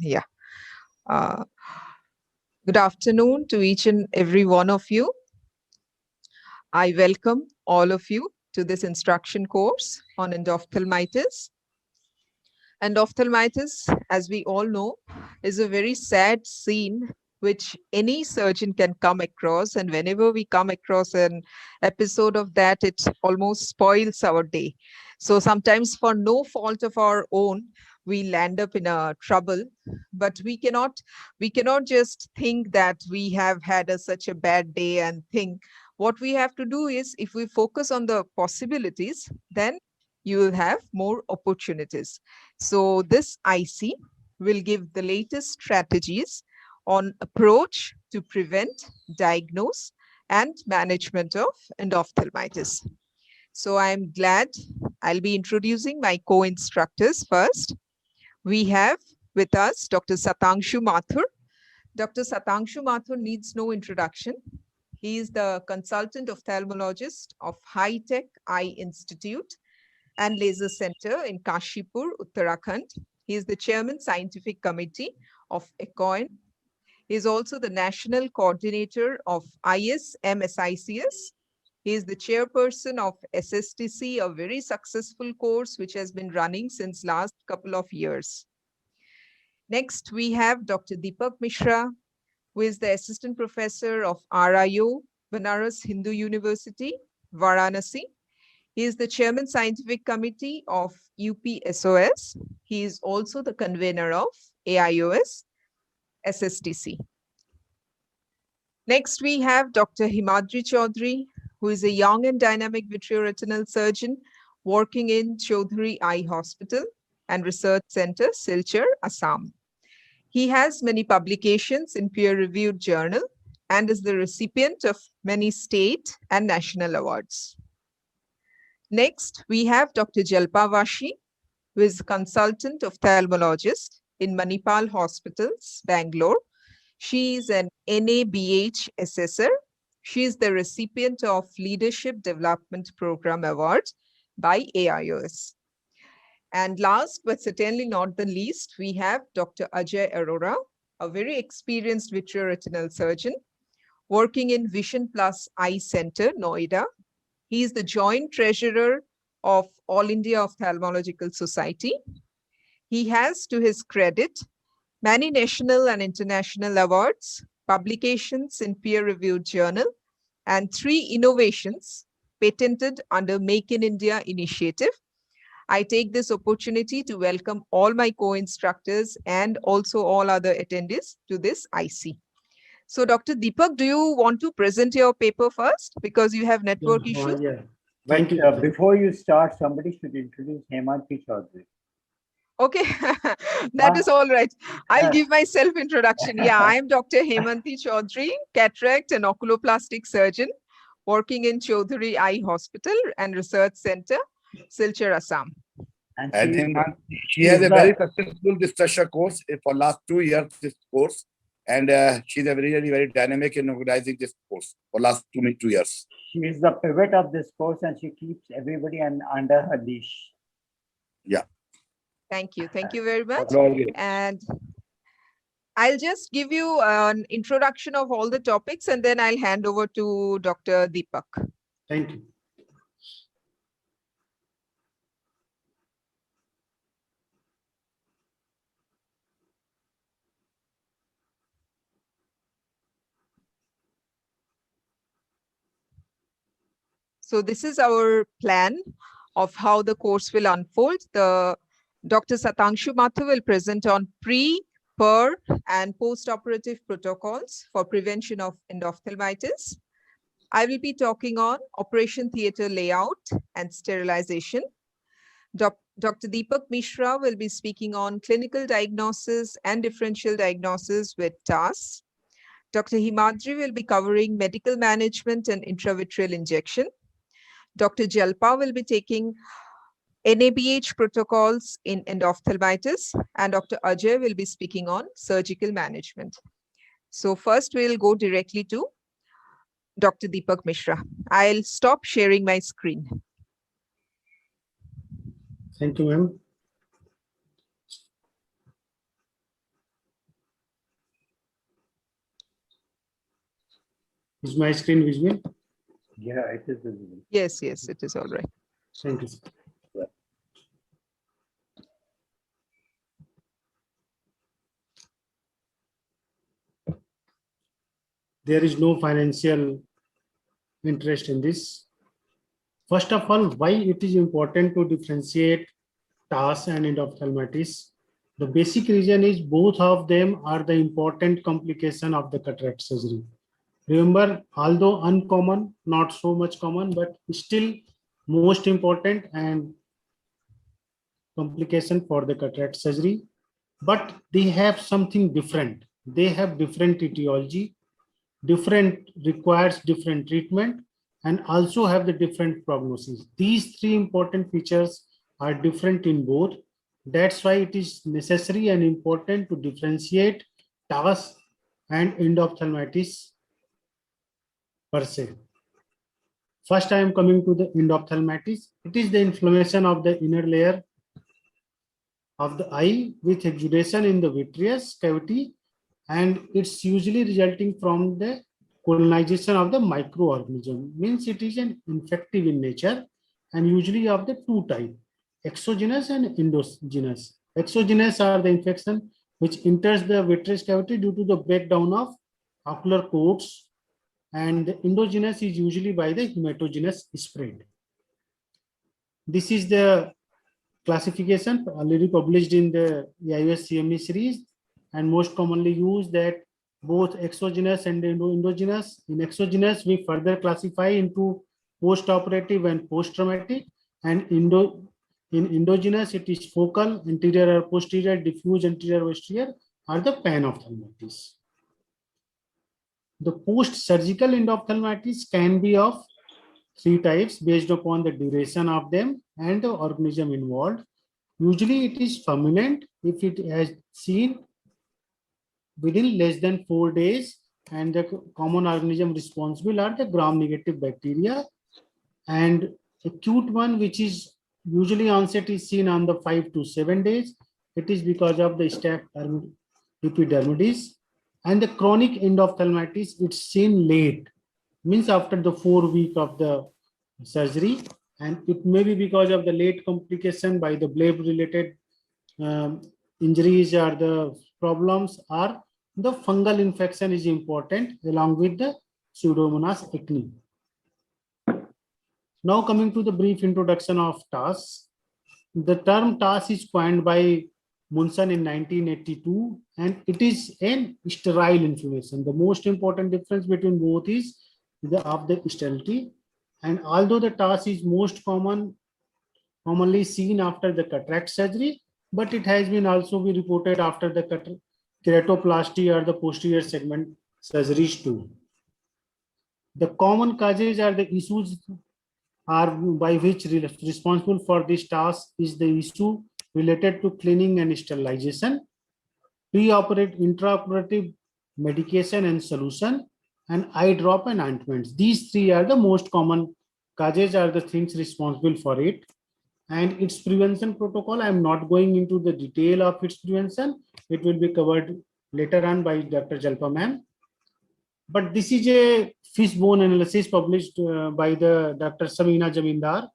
Yeah. Uh, Good afternoon to each and every one of you. I welcome all of you to this instruction course on endophthalmitis. Endophthalmitis, as we all know, is a very sad scene which any surgeon can come across. And whenever we come across an episode of that, it almost spoils our day. So sometimes, for no fault of our own, we land up in a trouble. But we cannot just think that we have had such a bad day and think. What we have to do is, if we focus on the possibilities, then you will have more opportunities. So this IC will give the latest strategies on approach to prevent, diagnose, and management of endophthalmitis. So I'm glad I'll be introducing my co-instructors first. We have with us Dr. Satangshu Mathur. Dr. Satangshu Mathur needs no introduction. He is the consultant ophthalmologist of High Tech Eye Institute and Laser Center in Kashipur, Uttarakhand. He is the chairman scientific committee of ECOIN. He is also the national coordinator of ISMSICS. He is the chairperson of SSTC, a very successful course which has been running since last couple of years. Next, we have Dr. Deepak Mishra, who is the assistant professor of RIO, Banaras Hindu University, Varanasi. He is the chairman scientific committee of UPSOS. He is also the convener of AIOS SSTC. Next, we have Dr. Himadri Chaudhary, who is a young and dynamic vitreoretinal surgeon working in Chaudhary Eye Hospital and Research Center, Silchar, Assam. He has many publications in peer-reviewed journal and is the recipient of many state and national awards. Next, we have Dr. Jalpa Vashi, who is a consultant ophthalmologist in Manipal Hospitals, Bangalore. She is an NABH assessor. She is the recipient of Leadership Development Program Award by AIOS. And last, but certainly not the least, we have Dr. Ajay Arora, a very experienced vitreoretinal surgeon working in Vision Plus Eye Center, Noida. He is the joint treasurer of All India Ophthalmological Society. He has, to his credit, many national and international awards, publications in peer-reviewed journal, and 3 innovations patented under Make in India initiative. I take this opportunity to welcome all my co-instructors and also all other attendees to this IC. So Dr. Deepak, do you want to present your paper first because you have network issues? Yeah. But before you start, somebody should introduce Hemanti Chaudhary. Okay, that is all right. I'll give my self-introduction. Yeah, I'm Dr. Hemanti Chaudhary, cataract and oculoplastic surgeon working in Chaudhary Eye Hospital and Research Center, Silchar, Assam. And she has a very successful discussion course for last 2 years, this course. And she's a very dynamic in organizing this course for last 2 years. She is the pivot of this course and she keeps everybody under her leash. Yeah. Thank you. Thank you very much. And I'll just give you an introduction of all the topics and then I'll hand over to Dr. Deepak. Thank you. So this is our plan of how the course will unfold. Dr. Satangshu Mathur will present on pre, per, and post-operative protocols for prevention of endophthalmitis. I will be talking on operation theater layout and sterilization. Dr. Deepak Mishra will be speaking on clinical diagnosis and differential diagnosis with TAS. Dr. Himadri will be covering medical management and intravitreal injection. Dr. Jalpa will be taking NABH protocols in endophthalmitis, and Dr. Ajay will be speaking on surgical management. So first we'll go directly to Dr. Deepak Mishra. I'll stop sharing my screen. Thank you, ma'am. Is my screen visible? Yeah, it is visible. Yes, yes, it is all right. Thank you, sir. There is no financial interest in this. First of all, why it is important to differentiate TAS and endophthalmitis? The basic reason is both of them are the important complication of the cataract surgery. Remember, although uncommon, not so much common, but still most important and complication for the cataract surgery. But they have something different. They have different etiology, different requires different treatment, and also have the different prognosis. These three important features are different in both. That's why it is necessary and important to differentiate TAS and endophthalmitis per se. First, I am coming to the endophthalmitis. It is the inflammation of the inner layer of the eye with exudation in the vitreous cavity, and it's usually resulting from the colonization of the microorganism. Means it is an infective in nature and usually of the two type, exogenous and endogenous. Exogenous are the infection which enters the vitreous cavity due to the breakdown of ocular coats, and the endogenous is usually by the hematogenous spread. This is the classification already published in the AIOS CME series, and most commonly used that both exogenous and endogenous. In exogenous, we further classify into post-operative and post-traumatic, and in endogenous, it is focal, anterior or posterior, diffuse anterior posterior, or the panophthalmitis. The post-surgical endophthalmitis can be of three types based upon the duration of them and the organism involved. Usually it is fulminant if it has seen within less than 4 days, and the common organism responsible are the gram-negative bacteria. And acute one, which is usually onset is seen on the 5 to 7 days. It is because of the staph epidermidis. And the chronic endophthalmitis, it's seen late, means after the 4 week of the surgery, and it may be because of the late complication by the bleb related injuries or the problems, or the fungal infection is important along with the Pseudomonas acne. Now coming to the brief introduction of TAS. The term TAS is coined by Munson in 1982, and it is an sterile inflammation. The most important difference between both is the sterility. And although the TAS is most commonly seen after the cataract surgery, but it has been also be reported after the keratoplasty or the posterior segment surgeries too. The common causes are the issues are by which responsible for this TAS is the issue related to cleaning and sterilization, pre-operative, intraoperative medication and solution, and eye drop and ointments. These three are the most common causes, are the things responsible for it. And its prevention protocol, I am not going into the detail of its prevention. It will be covered later on by Dr. Jalpa ma'am. But this is a fishbone analysis published by the Dr. Samina Jamindar.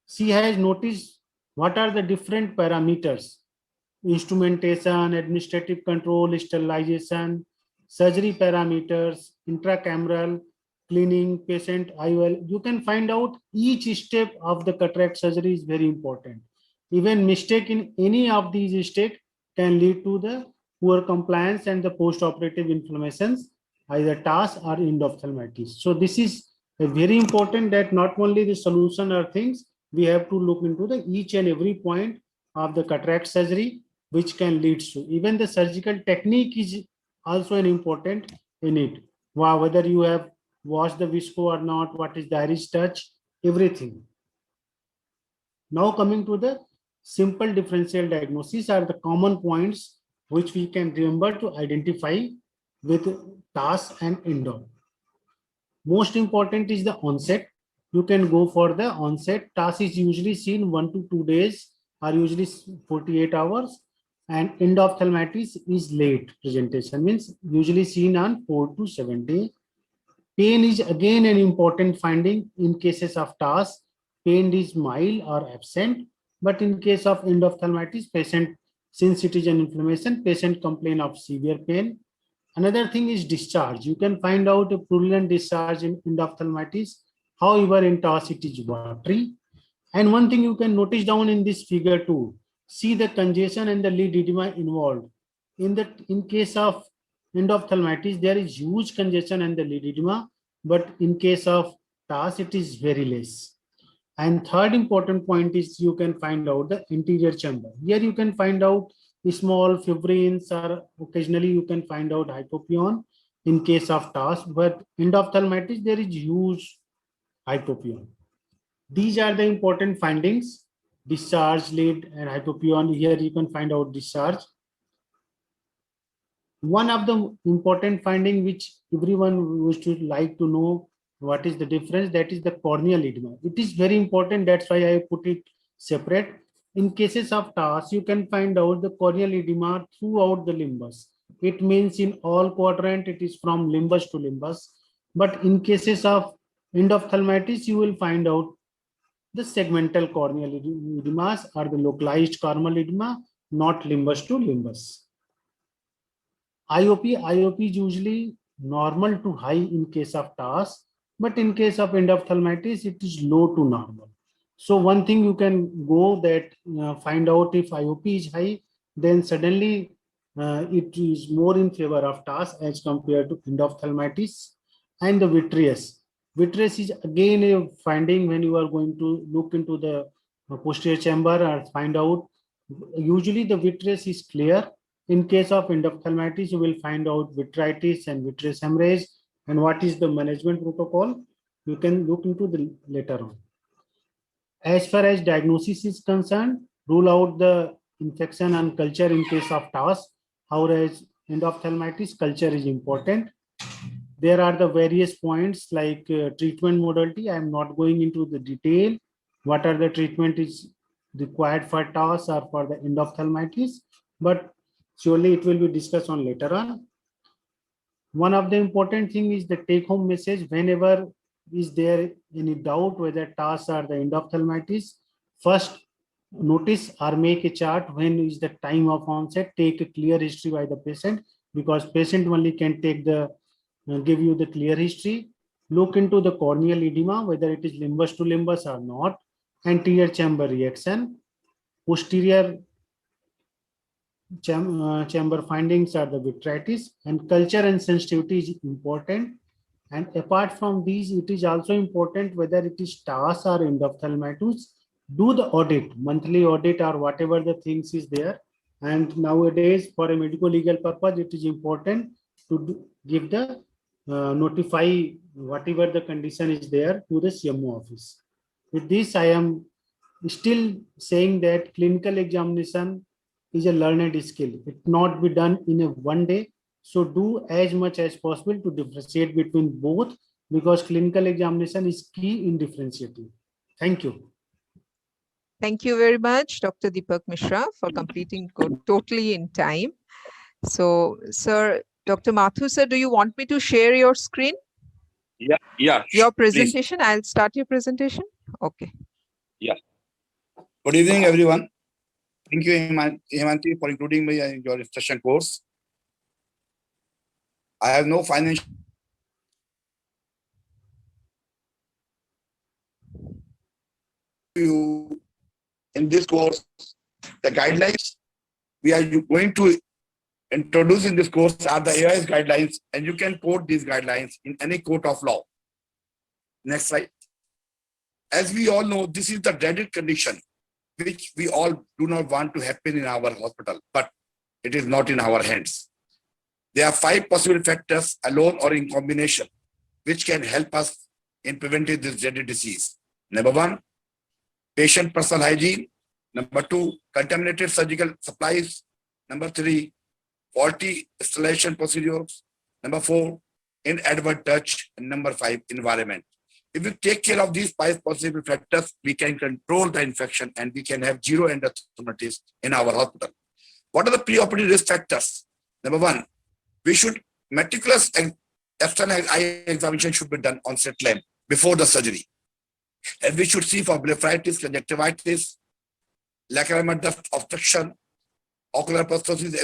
She has noticed what are the different parameters: instrumentation, administrative control, sterilization, surgery parameters, intracameral, cleaning, patient IOL. You can find out each step of the cataract surgery is very important. Even mistake in any of these steps can lead to the poor compliance and the post-operative inflammations, either TAS or endophthalmitis. So this is very important that not only the solution or things, we have to look into the each and every point of the cataract surgery, which can lead to. Even the surgical technique is also an important in it. Wow, whether you have washed the visco or not, what is the iris touch, everything. Now coming to the simple differential diagnosis are the common points which we can remember to identify with TAS and endo. Most important is the onset. You can go for the onset. TAS is usually seen 1 to 2 days or usually 48 hours. And endophthalmitis is late presentation, means usually seen on 4 to 7 days. Pain is again an important finding in cases of TAS. Pain is mild or absent, but in case of endophthalmitis, patient, since it is an inflammation, patient complain of severe pain. Another thing is discharge. You can find out a purulent discharge in endophthalmitis. However, in TAS, it is watery. And one thing you can notice down in this figure too, see the congestion and the lead edema involved. In case of endophthalmitis, there is huge congestion and the lead edema, but in case of TAS, it is very less. And third important point is you can find out the anterior chamber. Here you can find out small fibrins, or occasionally you can find out hypopyon in case of TAS, but endophthalmitis, there is huge hypopyon. These are the important findings: discharge, lead, and hypopyon. Here you can find out discharge. One of the important finding which everyone would like to know what is the difference, that is the corneal edema. It is very important, that's why I put it separate. In cases of TAS, you can find out the corneal edema throughout the limbus. It means in all quadrant, it is from limbus to limbus. But in cases of endophthalmitis, you will find out the segmental corneal edemas or the localized corneal edema, not limbus to limbus. IOP is usually normal to high in case of TAS, but in case of endophthalmitis, it is low to normal. So one thing you can go that find out if IOP is high, then suddenly it is more in favor of TAS as compared to endophthalmitis. And the vitreous. Vitreous is again a finding when you are going to look into the posterior chamber or find out. Usually the vitreous is clear. In case of endophthalmitis, you will find out vitritis and vitreous hemorrhage. And what is the management protocol? You can look into the later on. As far as diagnosis is concerned, rule out the infection and culture in case of TAS. Whereas endophthalmitis, culture is important. There are the various points like treatment modality. I am not going into the detail. What are the treatment is required for TAS or for the endophthalmitis, but surely it will be discussed on later on. One of the important thing is the take home message. Whenever is there any doubt whether TAS or the endophthalmitis, first notice or make a chart when is the time of onset. Take a clear history by the patient, because patient only can take the give you the clear history. Look into the corneal edema, whether it is limbus to limbus or not. Anterior chamber reaction. Posterior chamber findings are the vitritis, and culture and sensitivity is important. And apart from these, it is also important whether it is TAS or endophthalmitis. Do the audit, monthly audit or whatever the things is there. And nowadays, for a medical legal purpose, it is important to give the notify whatever the condition is there to the CMO office. With this, I am still saying that clinical examination is a learned skill. It not be done in a one day. So do as much as possible to differentiate between both, because clinical examination is key in differentiating. Thank you. Thank you very much, Dr. Deepak Mishra, for completing totally in time. So, sir, Dr. Mathur, sir, do you want me to share your screen? Yeah. Your presentation? Please. I'll start your presentation. Okay. Yeah. Good evening, everyone. Thank you, Hemanti, for including me in your session course. I have no financial you in this course. The guidelines we are going to introduce in this course are the AIS guidelines, and you can quote these guidelines in any court of law. Next slide. As we all know, this is the dreaded condition which we all do not want to happen in our hospital, but it is not in our hands. There are 5 possible factors, alone or in combination, which can help us in preventing this dreaded disease. Number 1, patient personal hygiene. Number 2, contaminated surgical supplies. Number 3, faulty installation procedures. Number 4, inadvertent touch. And number 5, environment. If we take care of these 5 possible factors, we can control the infection and we can have zero endophthalmitis in our hospital. What are the preoperative risk factors? Number 1, we should meticulous external eye examination should be done on slit lamp before the surgery. And we should see for blepharitis, conjunctivitis, lacrimal duct obstruction, ocular prosthesis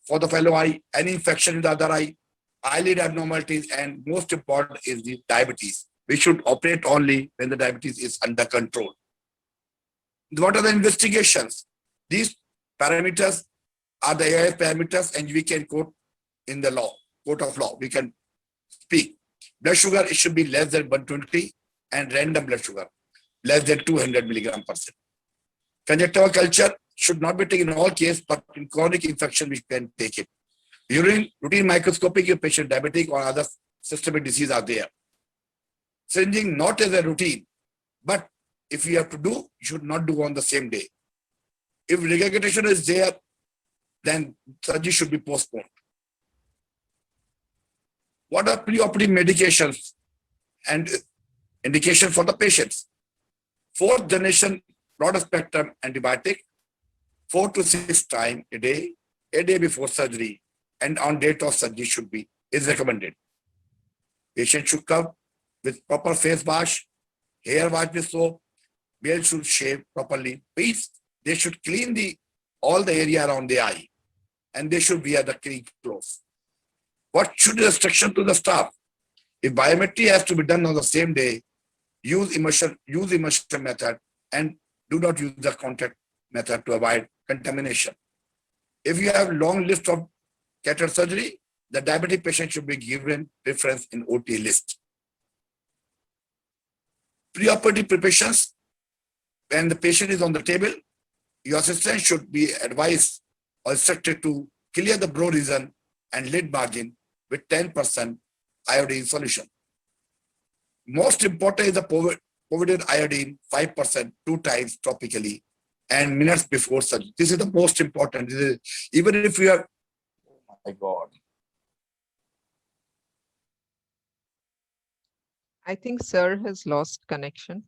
for the fellow eye, any infection in the other eye, eyelid abnormalities, and most important is the diabetes. We should operate only when the diabetes is under control. What are the investigations? These parameters are the AIS parameters, and we can quote in the law, court of law. We can speak. Blood sugar, it should be less than 120, and random blood sugar less than 200 milligram per cent. Conjunctival culture should not be taken in all cases, but in chronic infection, we can take it. Urine, routine microscopic, if patient diabetic or other systemic disease are there. Syringing not as a routine, but if you have to do, you should not do on the same day. If regurgitation is there, then surgery should be postponed. What are preoperative medications and indication for the patients? 4th generation broad spectrum antibiotic, 4 to 6 times a day before surgery, and on date of surgery is recommended. Patient should come with proper face wash, hair wash with soap, beard should shave properly. Please, they should clean all the area around the eye, and they should wear the clean clothes. What should be the instruction to the staff? If biometry has to be done on the same day, use immersion method, and do not use the contact method to avoid contamination. If you have long list of cataract surgery, the diabetic patient should be given preference in OT list. Preoperative preparations, when the patient is on the table, your assistant should be advised or instructed to clear the brow region and lid margin with 10% iodine solution. Most important is the povidone iodine 5% 2 times topically and minutes before surgery. This is the most important. Even if you have, oh my God. I think sir has lost connection.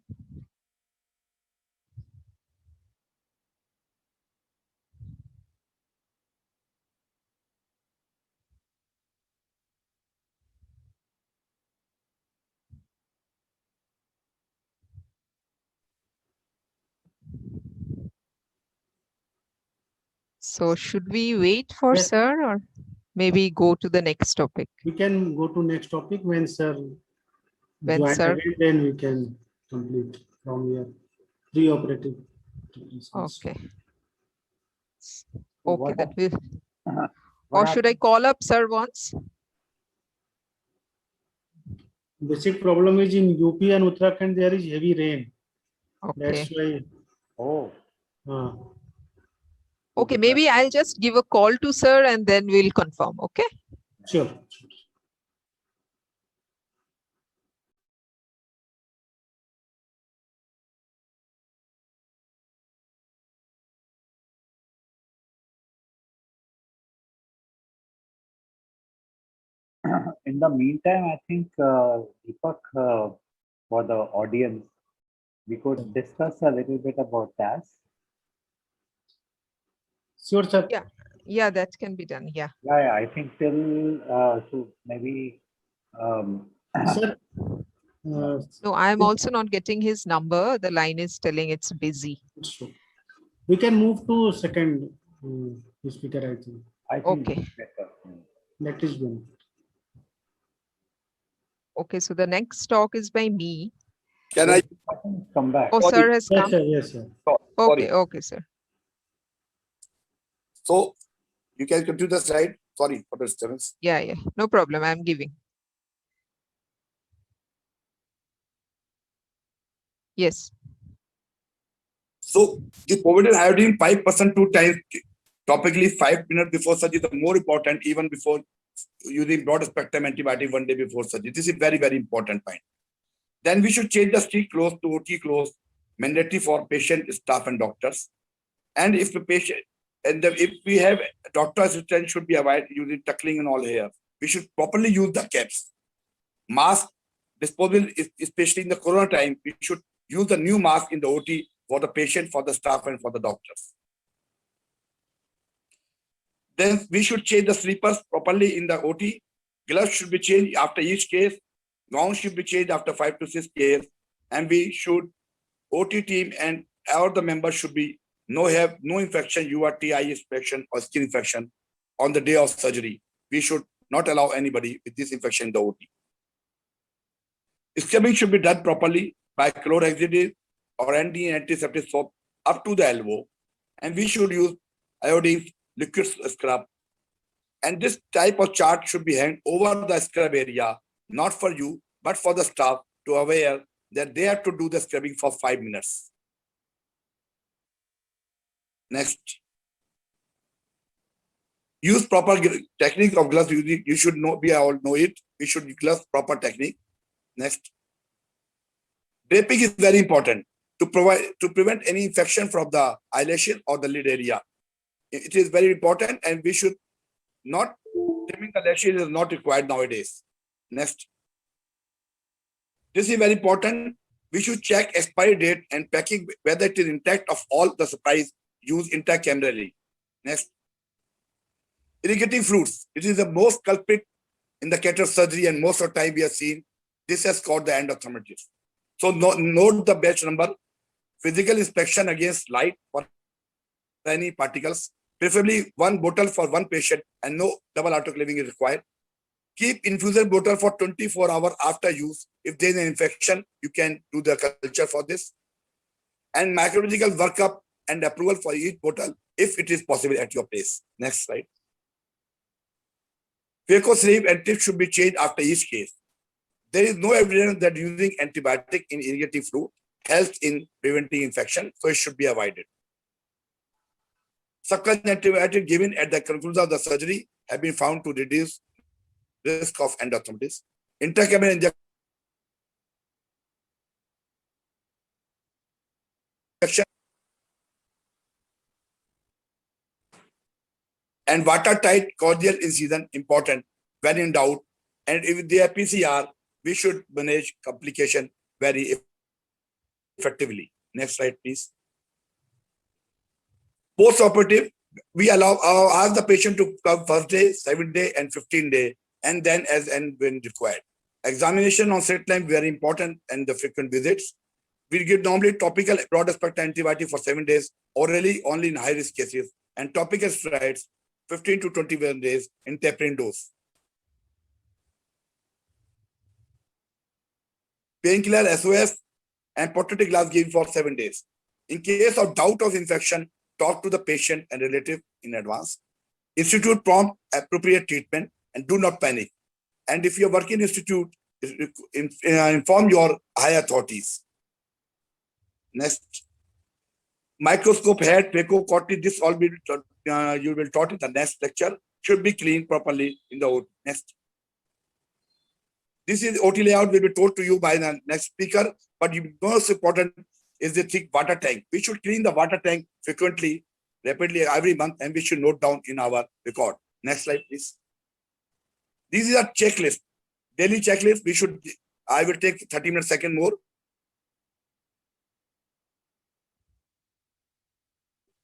So should we wait for Yes. sir or maybe go to the next topic? We can go to next topic when sir When join sir- again, then we can complete from here. Preoperative. Okay. So Okay, what that will. what Or should I call up sir once? Basic problem is in UP and Uttarakhand there is heavy rain. That's Okay. why. Oh, Okay, maybe I'll just give a call to sir and then we'll confirm. Okay. Sure. in the meantime, I think Deepak, for the audience, we could discuss a little bit about TAS. Sure, sir. Yeah. Yeah, that can be done. Yeah. Yeah, I think till so maybe Sir, No, I'm also not getting his number. The line is telling it's busy. so we can move to second speaker, I think. I think Okay. it's better. That is good. Okay, so the next talk is by me. Can I? Come back. Oh, Sorry. sir has Yes, come. sir. Yes, sir. Okay, okay, sir. So you can continue the slide. Sorry for the disturbance. Yeah, yeah. No problem. I'm giving. Yes. So the povidone iodine 5% 2 times topically 5 minutes before surgery is more important even before using broad spectrum antibiotic 1 day before surgery. This is very, very important point. Then we should change the street clothes to OT clothes, mandatory for patient, staff, and doctors. And if the patient, if we have a doctor assistant, should be avoided using tuckling and all here. We should properly use the caps. Mask disposable, especially in the corona time, we should use the new mask in the OT for the patient, for the staff, and for the doctors. Then we should change the sleepers properly in the OT Gloves should be changed after each case. Gowns should be changed after 5 to 6 cases. And we should, OT team and all the members should be have no infection, URT, eye infection or skin infection on the day of surgery. We should not allow anybody with this infection in the OT. Scrubbing should be done properly by chlorhexidine or antiseptic soap up to the elbow. And we should use iodine liquid scrub. And this type of chart should be hanged over the scrub area, not for you, but for the staff to aware that they have to do the scrubbing for 5 minutes. Next. Use proper technique of gloves. You should know, we all know it. We should glove proper technique. Next. Draping is very important to prevent any infection from the eyelashes or the lid area. It is very important, and we should not trimming the lashes is not required nowadays. Next. This is very important. We should check expiry date and packing whether it is intact of all the supplies used intercamerally. Next. Irrigating fluids. It is the most culprit in the cataract surgery, and most of the time we have seen this has caused the endophthalmitis. So note the batch number, physical inspection against light for any particles, preferably one bottle for one patient and no double autoclaving is required. Keep infuser bottle for 24 hours after use. If there is an infection, you can do the culture for this. And microbiological workup and approval for each bottle if it is possible at your place. Next slide. Phaco sleeve and tip should be changed after each case. There is no evidence that using antibiotic in irrigating fluid helps in preventing infection, so it should be avoided. Subcutaneous antibiotic given at the conclusion of the surgery have been found to reduce risk of endophthalmitis. Intracameral injection and watertight cordial incision important when in doubt. And if they are PCR, we should manage complication very effectively. Next slide, please. Post-operative, we ask the patient to come first day, 7th day, and 15th day, and then as and when required. Examination on set time very important, and the frequent visits. We give normally topical broad spectrum antibiotic for 7 days, orally only in high risk cases, and topical steroids 15 to 21 days in tapering dose. Painkiller, SOS, and protetic glass given for 7 days. In case of doubt of infection, talk to the patient and relative in advance. Institute prompt appropriate treatment and do not panic. And if you work in institute, inform your higher authorities. Next. Microscope head, phaco, corti, this all will you will taught in the next lecture. Should be cleaned properly in the OT. Next. This is OT layout will be told to you by the next speaker, but the most important is the thick water tank. We should clean the water tank frequently, rapidly every month, and we should note down in our record. Next slide, please. This is a checklist, daily checklist. We should, I will take 30 minutes, second more.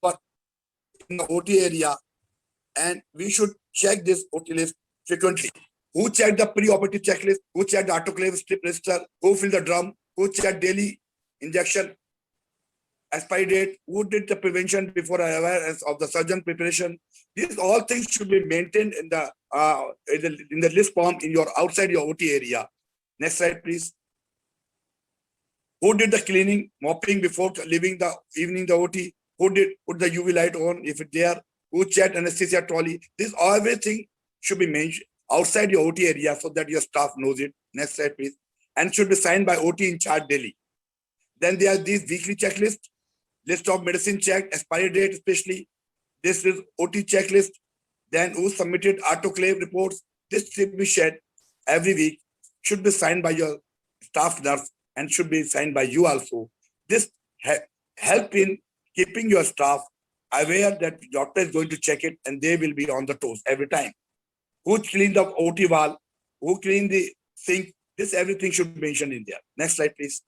But in the OT area, and we should check this OT list frequently. Who checked the pre-operative checklist? Who checked the autoclave strip register? Who filled the drum? Who checked daily injection expiry date? Who did the prevention before awareness of the surgeon preparation? These all things should be maintained in the list form in your outside your OT area. Next slide, please. Who did the cleaning, mopping before leaving the evening the OT? Who did put the UV light on if it's there? Who checked anesthesia trolley? This everything should be mentioned outside your OT area so that your staff knows it. Next slide, please. And should be signed by OT in charge daily. Then there are these weekly checklists, list of medicine checked, expiry date especially. This is OT checklist. Then who submitted autoclave reports. This should be shared every week, should be signed by your staff nurse and should be signed by you also. This help in keeping your staff aware that the doctor is going to check it and they will be on the toes every time. Who cleaned the OT wall, who cleaned the sink, this everything should be mentioned in there. Next slide, please.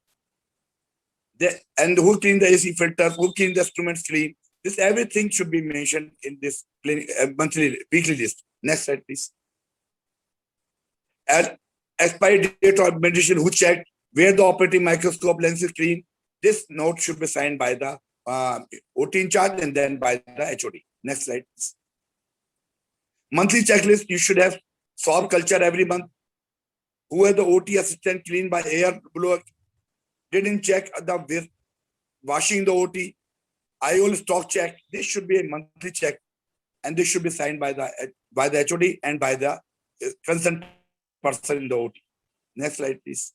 And who cleaned the AC filter, who cleaned the instruments clean. This everything should be mentioned in this monthly, weekly list. Next slide, please. and expiry date of medicine, who checked, where the operating microscope lens is clean. This note should be signed by the OT in charge and then by the HOD. Next slide. Monthly checklist, you should have swab culture every month. Who has the OT assistant clean by air blower? Didn't check the washing the OT. IOL stock check. This should be a monthly check, and this should be signed by the HOD and by the concerned person in the OT. Next slide, please.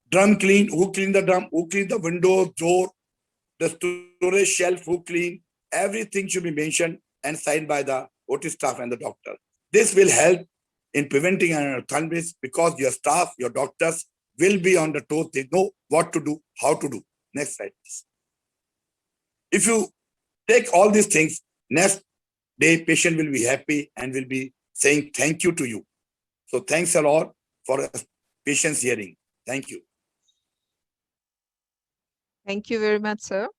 Drum clean. Who clean the drum? Who clean the window, door, the storage shelf? Who clean? Everything should be mentioned and signed by the OT staff and the doctor. This will help in preventing an thunderous because your staff, your doctors will be on the toes. They know what to do, how to do. Next slide, please. If you take all these things, next day patient will be happy and will be saying thank you to you. So thanks a lot for patient's hearing. Thank you. Thank you very much, sir.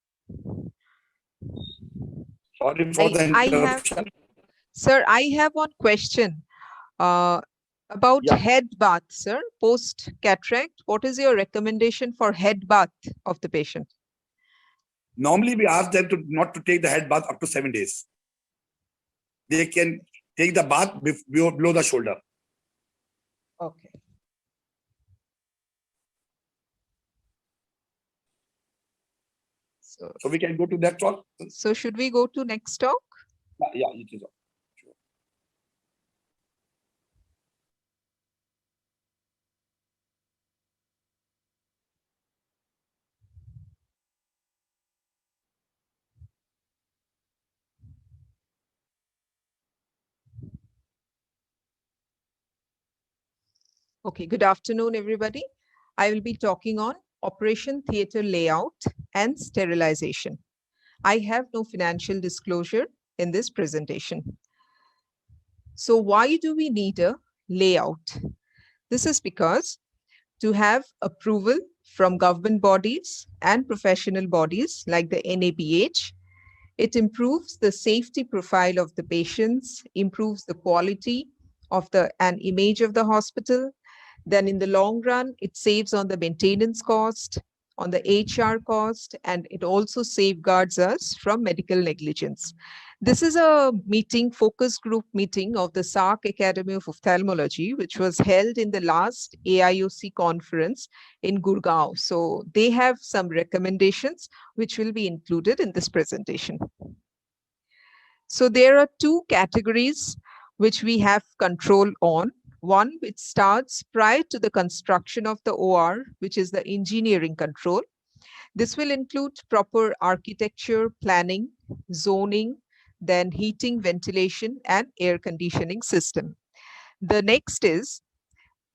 Sorry for the interruption. Sir, I have one question about Yeah. head bath, sir. Post cataract, what is your recommendation for head bath of the patient? Normally, we ask them to not to take the head bath up to 7 days. They can take the bath below the shoulder. Okay. So we can go to that talk. So should we go to next talk? Yeah, it is. Sure. Okay, good afternoon, everybody. I will be talking on operation theater layout and sterilization. I have no financial disclosure in this presentation. So why do we need a layout? This is because to have approval from government bodies and professional bodies like the NABH, it improves the safety profile of the patients, improves the quality of and image of the hospital. Then in the long run, it saves on the maintenance cost, on the HR cost, and it also safeguards us from medical negligence. This is a meeting, focus group meeting of the SARC Academy of Ophthalmology, which was held in the last AIOC conference in Gurgaon. So they have some recommendations which will be included in this presentation. So there are two categories which we have control on. One which starts prior to the construction of the OR, which is the engineering control. This will include proper architecture, planning, zoning, then heating, ventilation, and air conditioning system. The next is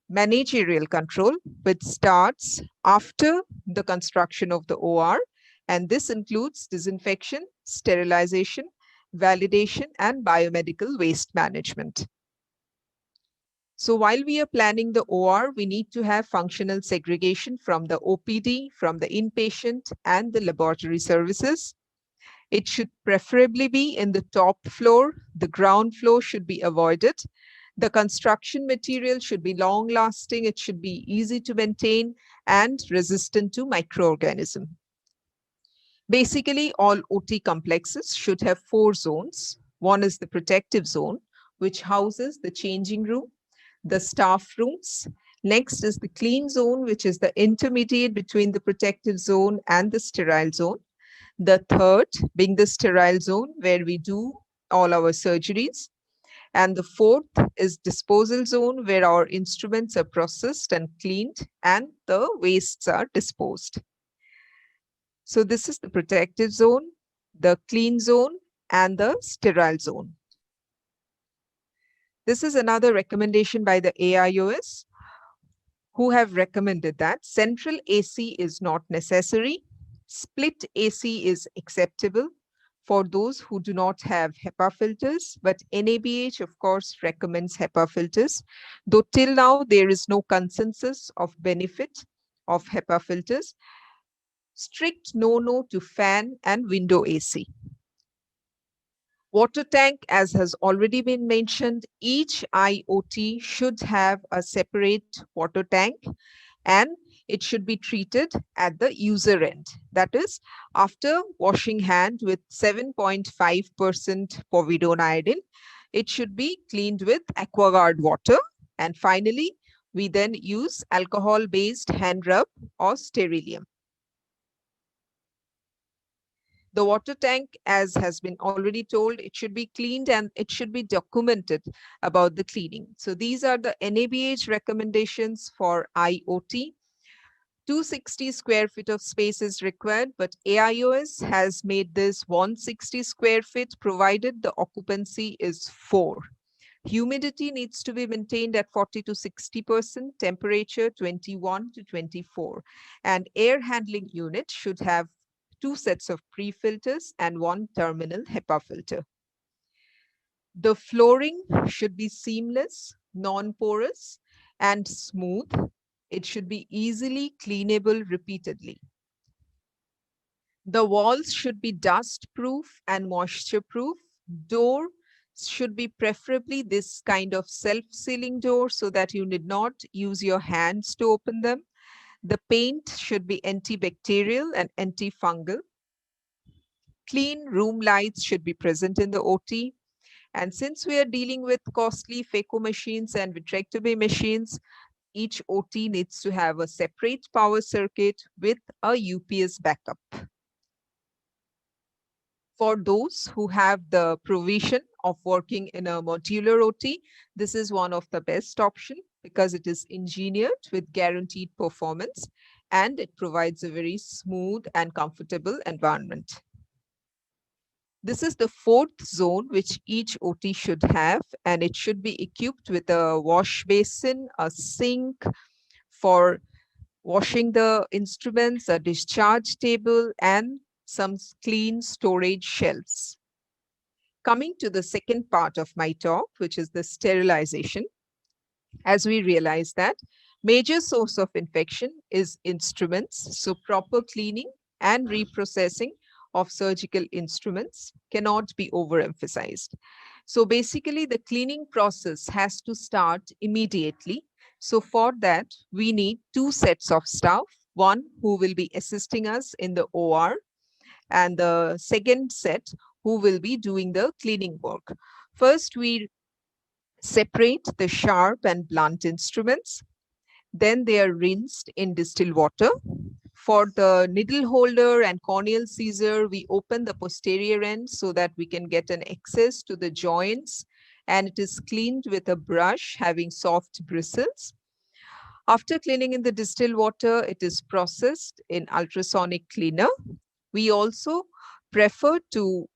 managerial control, which starts after the construction of the OR, and this includes disinfection, sterilization, validation, and biomedical waste management. So while we are planning the OR, we need to have functional segregation from the OPD, from the inpatient, and the laboratory services. It should preferably be in the top floor. The ground floor should be avoided. The construction material should be long lasting. It should be easy to maintain and resistant to microorganisms. Basically, all OT complexes should have 4 zones. One is the protective zone, which houses the changing room, the staff rooms. Next is the clean zone, which is the intermediate between the protective zone and the sterile zone. The third being the sterile zone, where we do all our surgeries. And the fourth is disposal zone, where our instruments are processed and cleaned and the wastes are disposed. So this is the protective zone, the clean zone, and the sterile zone. This is another recommendation by the AIOS, who have recommended that central AC is not necessary. Split AC is acceptable for those who do not have HEPA filters, but NABH, of course, recommends HEPA filters, though till now there is no consensus of benefit of HEPA filters. Strict no to fan and window AC. Water tank, as has already been mentioned, each IoT should have a separate water tank, and it should be treated at the user end. That is, after washing hand with 7.5% povidone iodine, it should be cleaned with AquaGuard water. And finally, we then use alcohol-based hand rub or sterilium. The water tank, as has been already told, it should be cleaned and it should be documented about the cleaning. So these are the NABH recommendations for IoT. 260 square feet of space is required, but AIOS has made this 160 square feet provided the occupancy is 4. Humidity needs to be maintained at 40 to 60%, temperature 21 to 24. And air handling unit should have 2 sets of pre-filters and 1 terminal HEPA filter. The flooring should be seamless, non-porous, and smooth. It should be easily cleanable repeatedly. The walls should be dust-proof and moisture-proof. Door should be preferably this kind of self-sealing door so that you need not use your hands to open them. The paint should be antibacterial and antifungal. Clean room lights should be present in the OT. And since we are dealing with costly phaco machines and vitrectomy machines, each OT needs to have a separate power circuit with a UPS backup. For those who have the provision of working in a modular OT, this is one of the best options because it is engineered with guaranteed performance and it provides a very smooth and comfortable environment. This is the 4th zone which each OT should have, and it should be equipped with a wash basin, a sink for washing the instruments, a discharge table, and some clean storage shelves. Coming to the second part of my talk, which is the sterilization. As we realize that major source of infection is instruments, so proper cleaning and reprocessing of surgical instruments cannot be overemphasized. So basically the cleaning process has to start immediately. So for that, we need 2 sets of staff, one who will be assisting us in the OR and the second set who will be doing the cleaning work. First, we separate the sharp and blunt instruments. Then they are rinsed in distilled water. For the needle holder and corneal scissor, we open the posterior end so that we can get an access to the joints, and it is cleaned with a brush having soft bristles. After cleaning in the distilled water, it is processed in ultrasonic cleaner. We also prefer to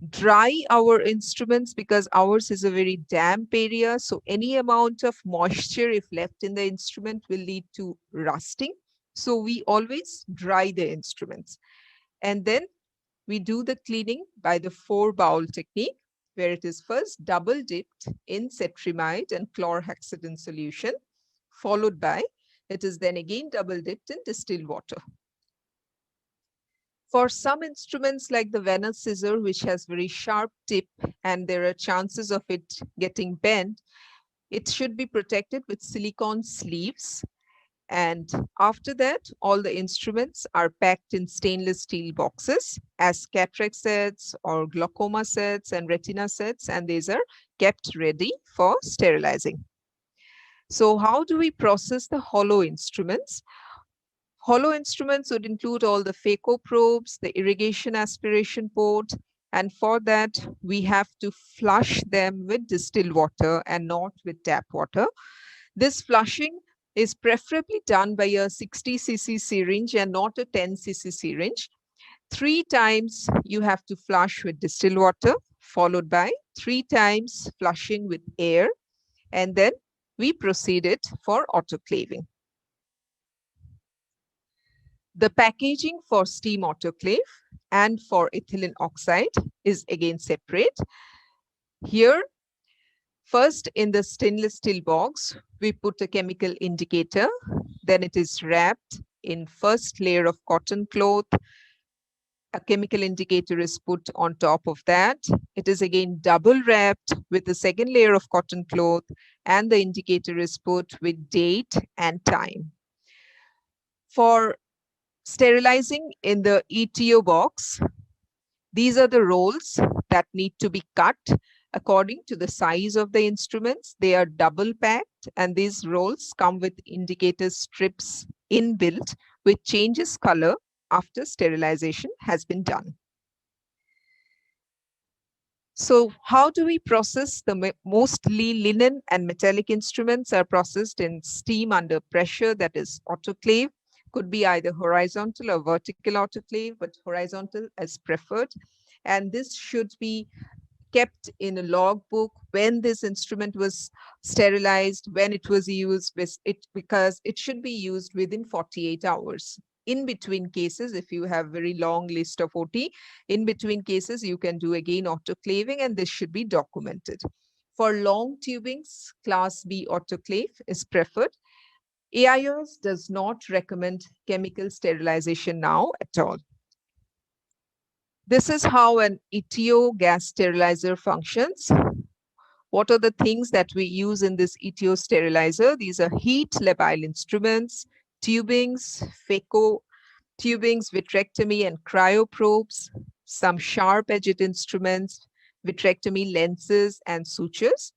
dry our instruments because ours is a very damp area. So any amount of moisture, if left in the instrument, will lead to rusting. So we always dry the instruments. And then we do the cleaning by the 4 bowl technique, where it is first double dipped in cetrimide and chlorhexidine solution, followed by it is then again double dipped in distilled water. For some instruments like the Venus scissor, which has very sharp tip and there are chances of it getting bent, it should be protected with silicone sleeves. And after that, all the instruments are packed in stainless steel boxes as cataract sets or glaucoma sets and retina sets, and these are kept ready for sterilizing. So how do we process the hollow instruments? Hollow instruments would include all the phaco probes, the irrigation aspiration port, and for that, we have to flush them with distilled water and not with tap water. This flushing is preferably done by a 60 cc syringe and not a 10 cc syringe. 3 times you have to flush with distilled water, followed by 3 times flushing with air, and then we proceed it for autoclaving. The packaging for steam autoclave and for ethylene oxide is again separate. Here, first in the stainless steel box, we put a chemical indicator. Then it is wrapped in first layer of cotton cloth. a chemical indicator is put on top of that. It is again double wrapped with the second layer of cotton cloth, and the indicator is put with date and time. For sterilizing in the ETO box, these are the rolls that need to be cut according to the size of the instruments. They are double packed, and these rolls come with indicator strips inbuilt, which changes color after sterilization has been done. So how do we process the mostly linen and metallic instruments are processed in steam under pressure, that is autoclave. Could be either horizontal or vertical autoclave, but horizontal is preferred. And this should be kept in a logbook when this instrument was sterilized, when it was used, because it should be used within 48 hours. In between cases, if you have very long list of OT, in between cases, you can do again autoclaving, and this should be documented. For long tubings, class B autoclave is preferred. AIOS does not recommend chemical sterilization now at all. This is how an ETO gas sterilizer functions. What are the things that we use in this ETO sterilizer? These are heat labile instruments, tubings, phaco tubings, vitrectomy and cryoprobes, some sharp-edged instruments, vitrectomy lenses and sutures.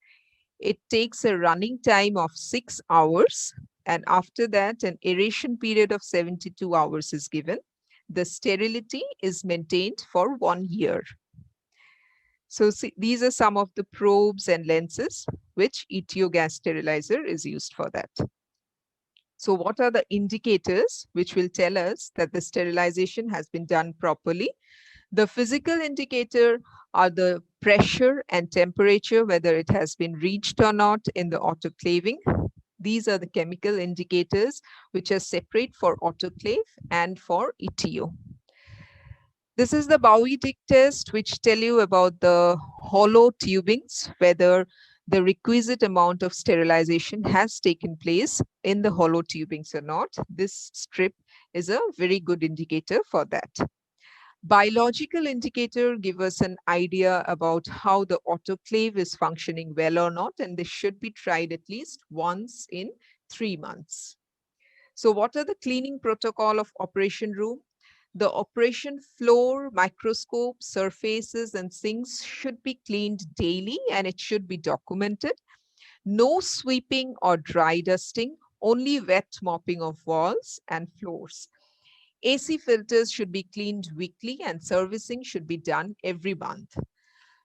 It takes a running time of 6 hours, and after that, an aeration period of 72 hours is given. The sterility is maintained for 1 year. So see, these are some of the probes and lenses which ETO gas sterilizer is used for that. So what are the indicators which will tell us that the sterilization has been done properly? The physical indicator are the pressure and temperature, whether it has been reached or not in the autoclaving. These are the chemical indicators which are separate for autoclave and for ETO. This is the Bowie-Dick test, which tell you about the hollow tubings, whether the requisite amount of sterilization has taken place in the hollow tubings or not. This strip is a very good indicator for that. Biological indicator give us an idea about how the autoclave is functioning well or not, and this should be tried at least once in 3 months. So what are the cleaning protocol of operation room? The operation floor, microscope, surfaces, and sinks should be cleaned daily, and it should be documented. No sweeping or dry dusting, only wet mopping of walls and floors. AC filters should be cleaned weekly, and servicing should be done every month.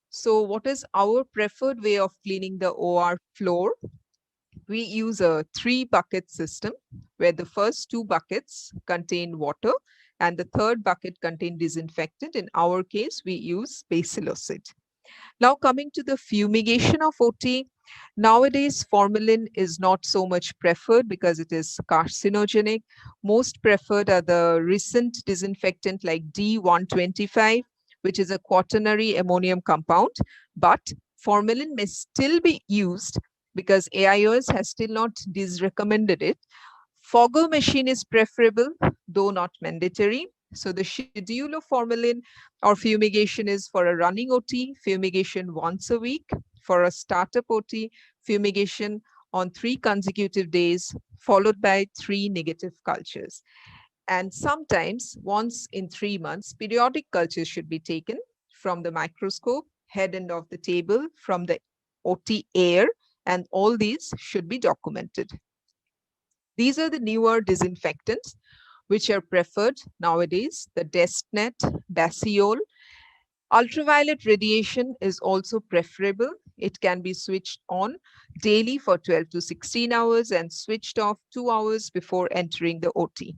So what is our preferred way of cleaning the OR floor? We use a 3-bucket system where the first 2 buckets contain water and the third bucket contain disinfectant. In our case, we use bacillocid. Now coming to the fumigation of OT, nowadays formalin is not so much preferred because it is carcinogenic. Most preferred are the recent disinfectant like D125, which is a quaternary ammonium compound, but formalin may still be used because AIOS has still not disrecommended it. Fogger machine is preferable, though not mandatory. So the schedule of formalin or fumigation is for a running OT, fumigation once a week. For a startup OT, fumigation on 3 consecutive days, followed by 3 negative cultures. And sometimes once in 3 months, periodic cultures should be taken from the microscope, head end of the table, from the OT air, and all these should be documented. These are the newer disinfectants which are preferred nowadays, the DeskNet, Basiol. Ultraviolet radiation is also preferable. It can be switched on daily for 12 to 16 hours and switched off 2 hours before entering the OT.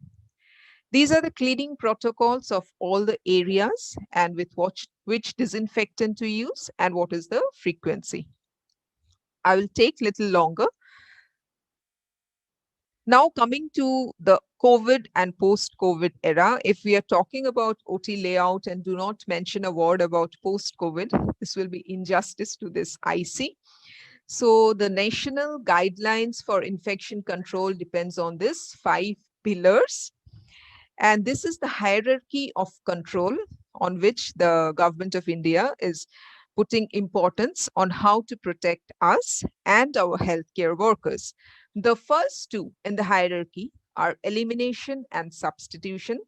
These are the cleaning protocols of all the areas and with which disinfectant to use and what is the frequency. I will take little longer. Now coming to the COVID and post-COVID era, if we are talking about OT layout and do not mention a word about post-COVID, this will be injustice to this IC. So the national guidelines for infection control depends on this 5 pillars. And this is the hierarchy of control on which the government of India is putting importance on how to protect us and our healthcare workers. The first two in the hierarchy are elimination and substitution,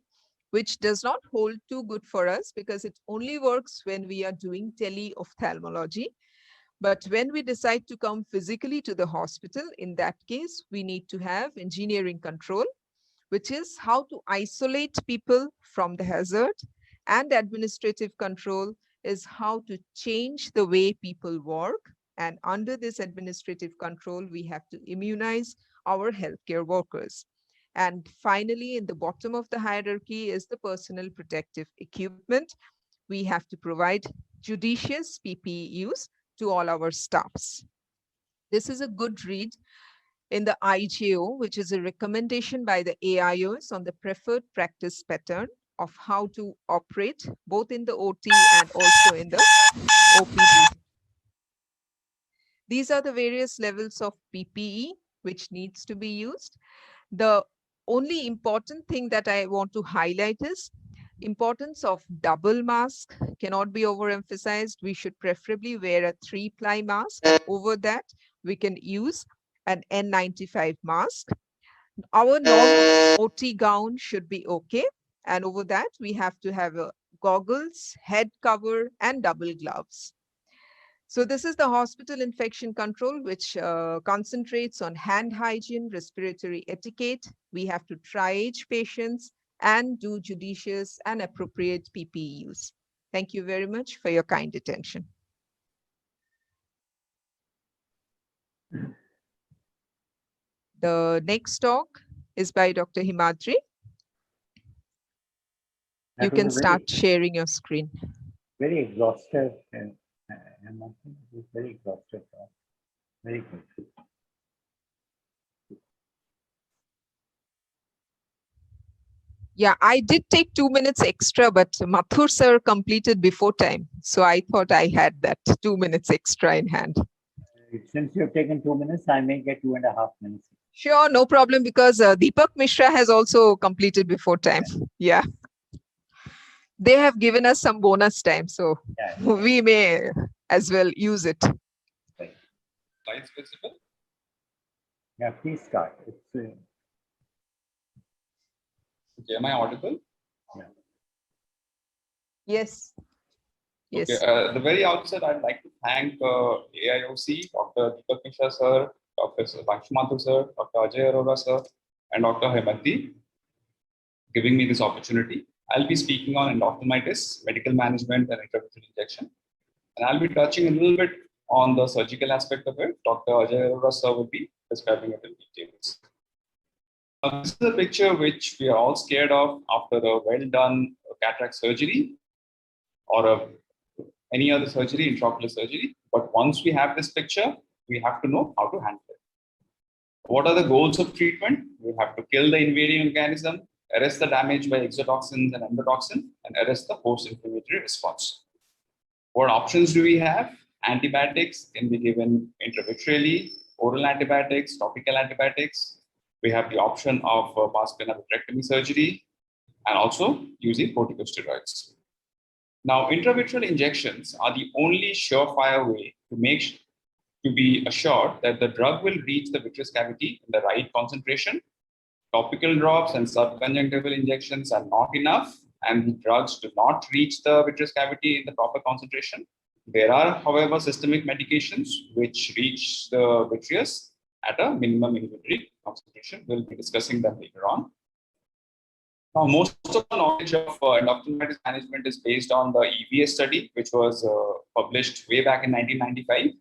which does not hold too good for us because it only works when we are doing tele-ophthalmology. But when we decide to come physically to the hospital, in that case, we need to have engineering control, which is how to isolate people from the hazard, and administrative control is how to change the way people work. And under this administrative control, we have to immunize our healthcare workers. And finally, in the bottom of the hierarchy is the personal protective equipment. We have to provide judicious PPE use to all our staffs. This is a good read in the IJO, which is a recommendation by the AIOs on the preferred practice pattern of how to operate both in the OT and also in the OPD. These are the various levels of PPE which needs to be used. The only important thing that I want to highlight is importance of double mask cannot be overemphasized. We should preferably wear a 3-ply mask. Over that, we can use an N95 mask. Our normal OT gown should be okay. And over that, we have to have a goggles, head cover, and double gloves. So this is the hospital infection control, which concentrates on hand hygiene, respiratory etiquette. We have to triage patients and do judicious and appropriate PPE use. Thank you very much for your kind attention. The next talk is by Dr. Himadri. You That was can a start sharing your screen. very exhaustive and I think it was very exhaustive. Very good. Yeah, I did take 2 minutes extra, but Mathur sir completed before time. So I thought I had that 2 minutes extra in hand. Since you've taken 2 minutes, I may get 2.5 minutes. Sure, no problem, because Deepak Mishra has also completed before time. Yeah. They have given us some bonus time, so Yeah. we may as well use it. Slides visible? Yeah, please start. It's Okay, am I audible? Yes. Yes. Okay, at the very outset, I'd like to thank AIOC, Dr. Deepak Mishra sir, Dr. Lakshmantu sir, Dr. Ajay Arora sir, and Dr. Himadri giving me this opportunity. I'll be speaking on endophthalmitis, medical management, and intravitreal injection. And I'll be touching a little bit on the surgical aspect of it. Dr. Ajay Arora sir will be describing it in details. This is a picture which we are all scared of after a well-done cataract surgery or any other surgery, intraocular surgery. But once we have this picture, we have to know how to handle it. What are the goals of treatment? We have to kill the invading organism, arrest the damage by exotoxins and endotoxin, and arrest the post-inflammatory response. What options do we have? Antibiotics can be given intravitreally, oral antibiotics, topical antibiotics. We have the option of pars plana vitrectomy surgery and also using corticosteroids. Now, intravitreal injections are the only surefire way to be assured that the drug will reach the vitreous cavity in the right concentration. Topical drops and subconjunctival injections are not enough, and the drugs do not reach the vitreous cavity in the proper concentration. There are, however, systemic medications which reach the vitreous at a minimum inhibitory concentration. We'll be discussing them later on. Now, most of the knowledge of endophthalmitis management is based on the EVS study, which was published way back in 1995.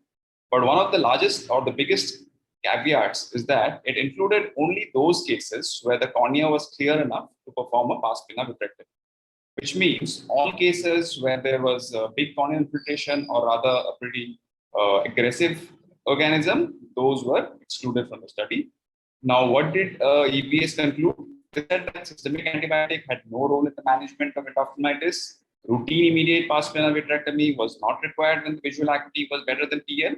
But one of the largest or the biggest caveats is that it included only those cases where the cornea was clear enough to perform a pars plana vitrectomy, which means all cases where there was a big corneal infiltration or rather a pretty aggressive organism, those were excluded from the study. Now, what did EVS conclude? They said that systemic antibiotic had no role in the management of endophthalmitis. Routine immediate pars plana vitrectomy was not required when the visual acuity was better than TL.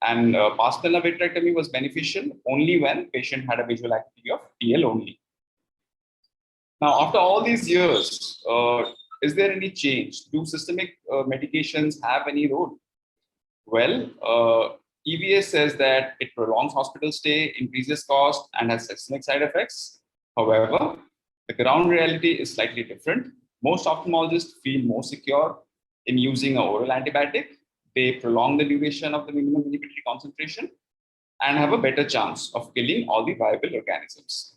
And pars plana vitrectomy was beneficial only when patient had a visual acuity of TL only. Now, after all these years, is there any change? Do systemic medications have any role? Well, EVS says that it prolongs hospital stay, increases cost, and has systemic side effects. However, the ground reality is slightly different. Most ophthalmologists feel more secure in using an oral antibiotic. They prolong the duration of the minimum inhibitory concentration and have a better chance of killing all the viable organisms.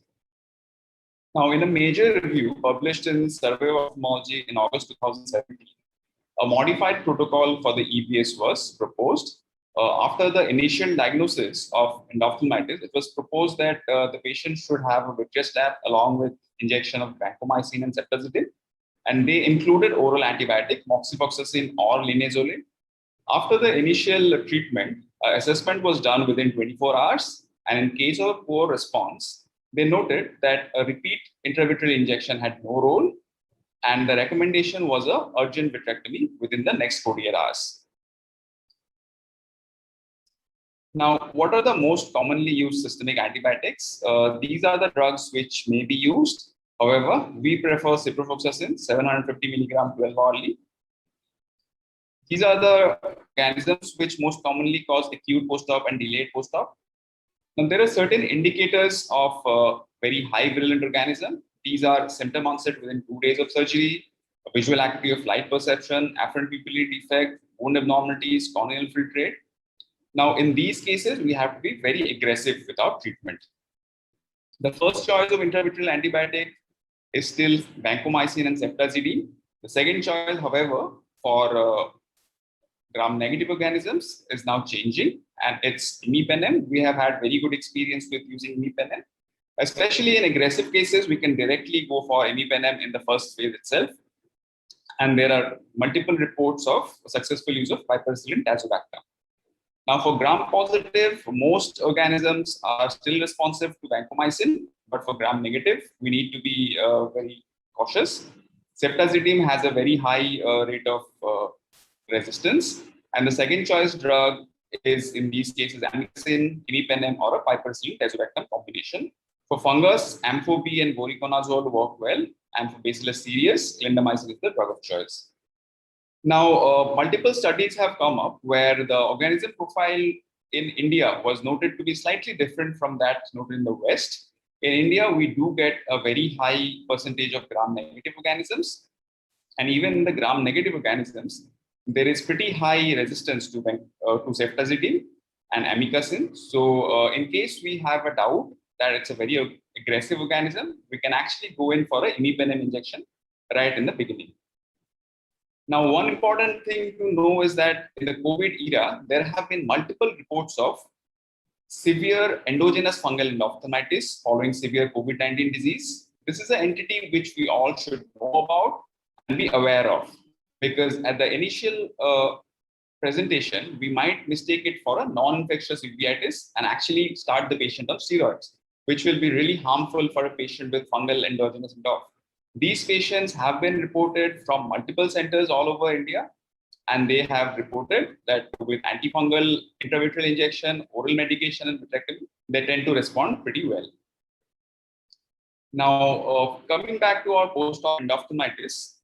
Now, in a major review published in Survey of Ophthalmology in August 2017, a modified protocol for the EVS was proposed. After the initial diagnosis of endophthalmitis, it was proposed that the patient should have a vitreous tab along with injection of vancomycin and ceftazidime, and they included oral antibiotic, moxifloxacin or linezolid. After the initial treatment, assessment was done within 24 hours, and in case of a poor response, they noted that a repeat intravitreal injection had no role, and the recommendation was an urgent vitrectomy within the next 48 hours. Now, what are the most commonly used systemic antibiotics? These are the drugs which may be used. However, we prefer ciprofloxacin, 750 milligram 12 hourly. These are the organisms which most commonly cause acute post-op and delayed post-op. Now, there are certain indicators of very high virulent organism. These are symptom onset within 2 days of surgery, visual acuity of light perception, afferent pupillary defect, wound abnormalities, corneal infiltrate. Now, in these cases, we have to be very aggressive with our treatment. The first choice of intravitreal antibiotic is still vancomycin and ceftazidime. The second choice, however, for gram-negative organisms is now changing, and it's imipenem. We have had very good experience with using imipenem. Especially in aggressive cases, we can directly go for imipenem in the first phase itself. And there are multiple reports of successful use of piperacillin tazobactam. Now, for gram-positive, most organisms are still responsive to vancomycin, but for gram-negative, we need to be very cautious. Ceftazidime has a very high rate of resistance, and the second choice drug is in these cases amikacin, imipenem, or a piperacillin tazobactam combination. For fungus, Ampho-B and voriconazole work well, and for Bacillus cereus, clindamycin is the drug of choice. Now, multiple studies have come up where the organism profile in India was noted to be slightly different from that noted in the West. In India, we do get a very high percentage of gram-negative organisms, and even in the gram-negative organisms, there is pretty high resistance to ceftazidime and amikacin. So, in case we have a doubt that it's a very aggressive organism, we can actually go in for an imipenem injection right in the beginning. Now, one important thing to know is that in the COVID era, there have been multiple reports of severe endogenous fungal endophthalmitis following severe COVID-19 disease. This is an entity which we all should know about and be aware of, because at the initial presentation, we might mistake it for a non-infectious uveitis and actually start the patient on steroids, which will be really harmful for a patient with fungal endogenous endophthalmitis. These patients have been reported from multiple centers all over India, and they have reported that with antifungal intravitreal injection, oral medication, and vitrectomy, they tend to respond pretty well. Now, coming back to our post-op endophthalmitis,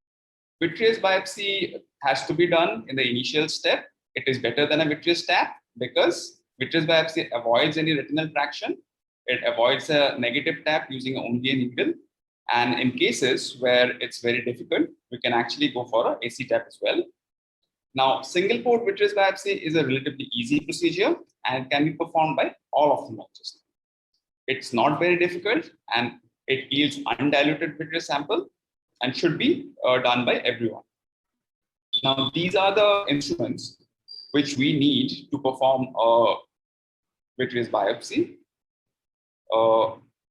vitreous biopsy has to be done in the initial step. It is better than a vitreous tap because vitreous biopsy avoids any retinal traction. It avoids a negative tap using only a needle. And in cases where it's very difficult, we can actually go for an AC tap as well. Now, single port vitreous biopsy is a relatively easy procedure and can be performed by all ophthalmologists. It's not very difficult and it yields undiluted vitreous sample and should be done by everyone. Now, these are the instruments which we need to perform a vitreous biopsy.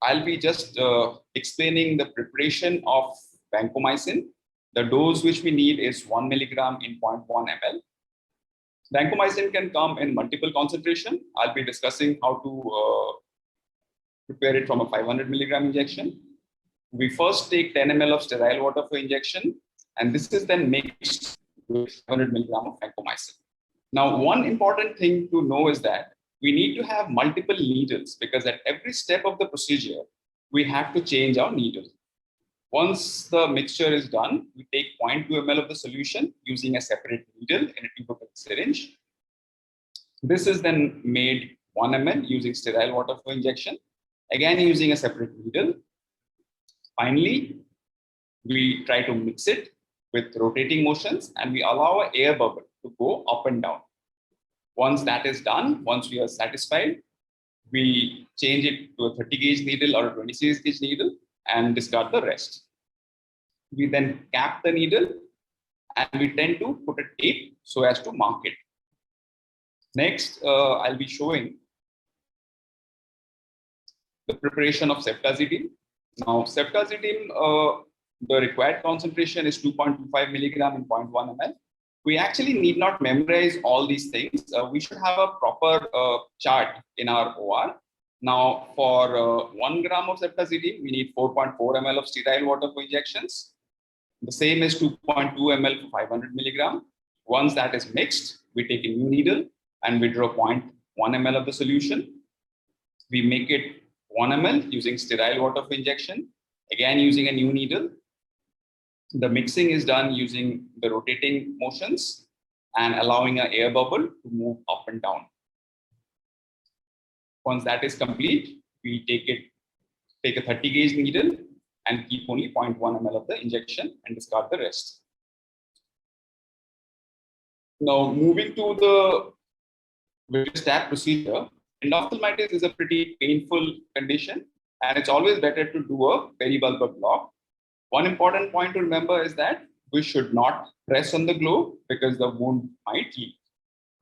I'll be just explaining the preparation of vancomycin. The dose which we need is 1 milligram in 0.1 ml. Vancomycin can come in multiple concentration. I'll be discussing how to prepare it from a 500 milligram injection. We first take 10 ml of sterile water for injection, and this is then mixed with 500 milligram of vancomycin. Now, one important thing to know is that we need to have multiple needles because at every step of the procedure, we have to change our needle. Once the mixture is done, we take 0.2 ml of the solution using a separate needle in a tubable syringe. This is then made 1 ml using sterile water flow injection, again using a separate needle. Finally, we try to mix it with rotating motions and we allow an air bubble to go up and down. Once that is done, once we are satisfied, we change it to a 30 gauge needle or a 26 gauge needle and discard the rest. We then cap the needle and we tend to put a tape so as to mark it. Next, I'll be showing the preparation of ceftazidime. Now, ceftazidime, the required concentration is 2.25 milligram in 0.1 ml. We actually need not memorize all these things. We should have a proper chart in our OR. Now, for 1 gram of ceftazidime, we need 4.4 ml of sterile water for injections. The same is 2.2 ml for 500 milligram. Once that is mixed, we take a new needle and we draw 0.1 ml of the solution. We make it 1 ml using sterile water for injection, again using a new needle. The mixing is done using the rotating motions and allowing an air bubble to move up and down. Once that is complete, we take a 30 gauge needle and keep only 0.1 ml of the injection and discard the rest. Now, moving to the vitreous tap procedure, endophthalmitis is a pretty painful condition, and it's always better to do a peribulbar block. One important point to remember is that we should not press on the globe because the wound might heal.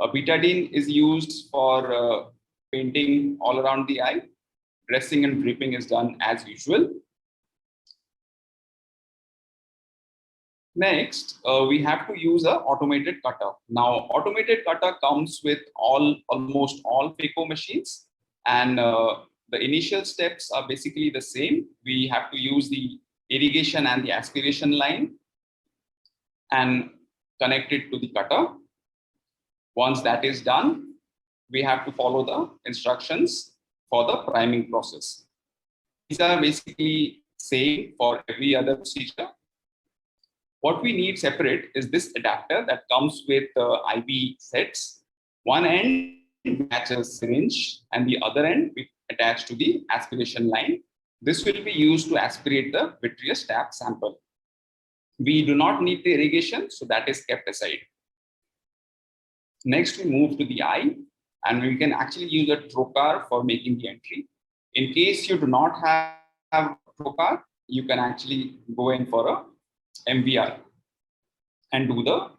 Betadine is used for painting all around the eye. Dressing and dripping is done as usual. Next, we have to use an automated cutter. Now, automated cutter comes with almost all phaco machines, and the initial steps are basically the same. We have to use the irrigation and the aspiration line and connect it to the cutter. Once that is done, we have to follow the instructions for the priming process. These are basically same for every other procedure. What we need separate is this adapter that comes with IB sets. One end attaches syringe and the other end we attach to the aspiration line. This will be used to aspirate the vitreous tap sample. We do not need the irrigation, so that is kept aside. Next, we move to the eye, and we can actually use a trocar for making the entry. In case you do not have a trocar, you can actually go in for a MVR and do the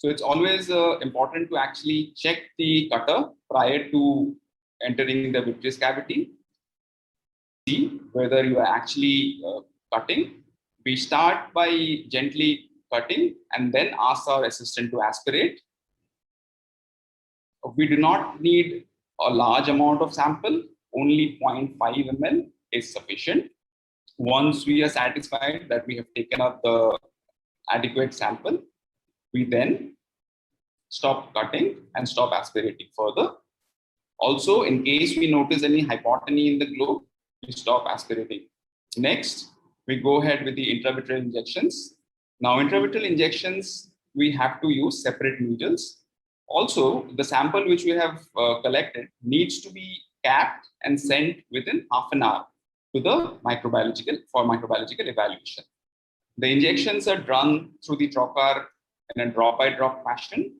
so it's always important to actually check the cutter prior to entering the vitreous cavity. See whether you are actually cutting. We start by gently cutting and then ask our assistant to aspirate. We do not need a large amount of sample, only 0.5 ml is sufficient. Once we are satisfied that we have taken up the adequate sample, we then stop cutting and stop aspirating further. Also, in case we notice any hypotony in the globe, we stop aspirating. Next, we go ahead with the intravitreal injections. Now, intravitreal injections, we have to use separate needles. Also, the sample which we have collected needs to be capped and sent within half an hour to the microbiological evaluation. The injections are drawn through the trocar in a drop-by-drop fashion,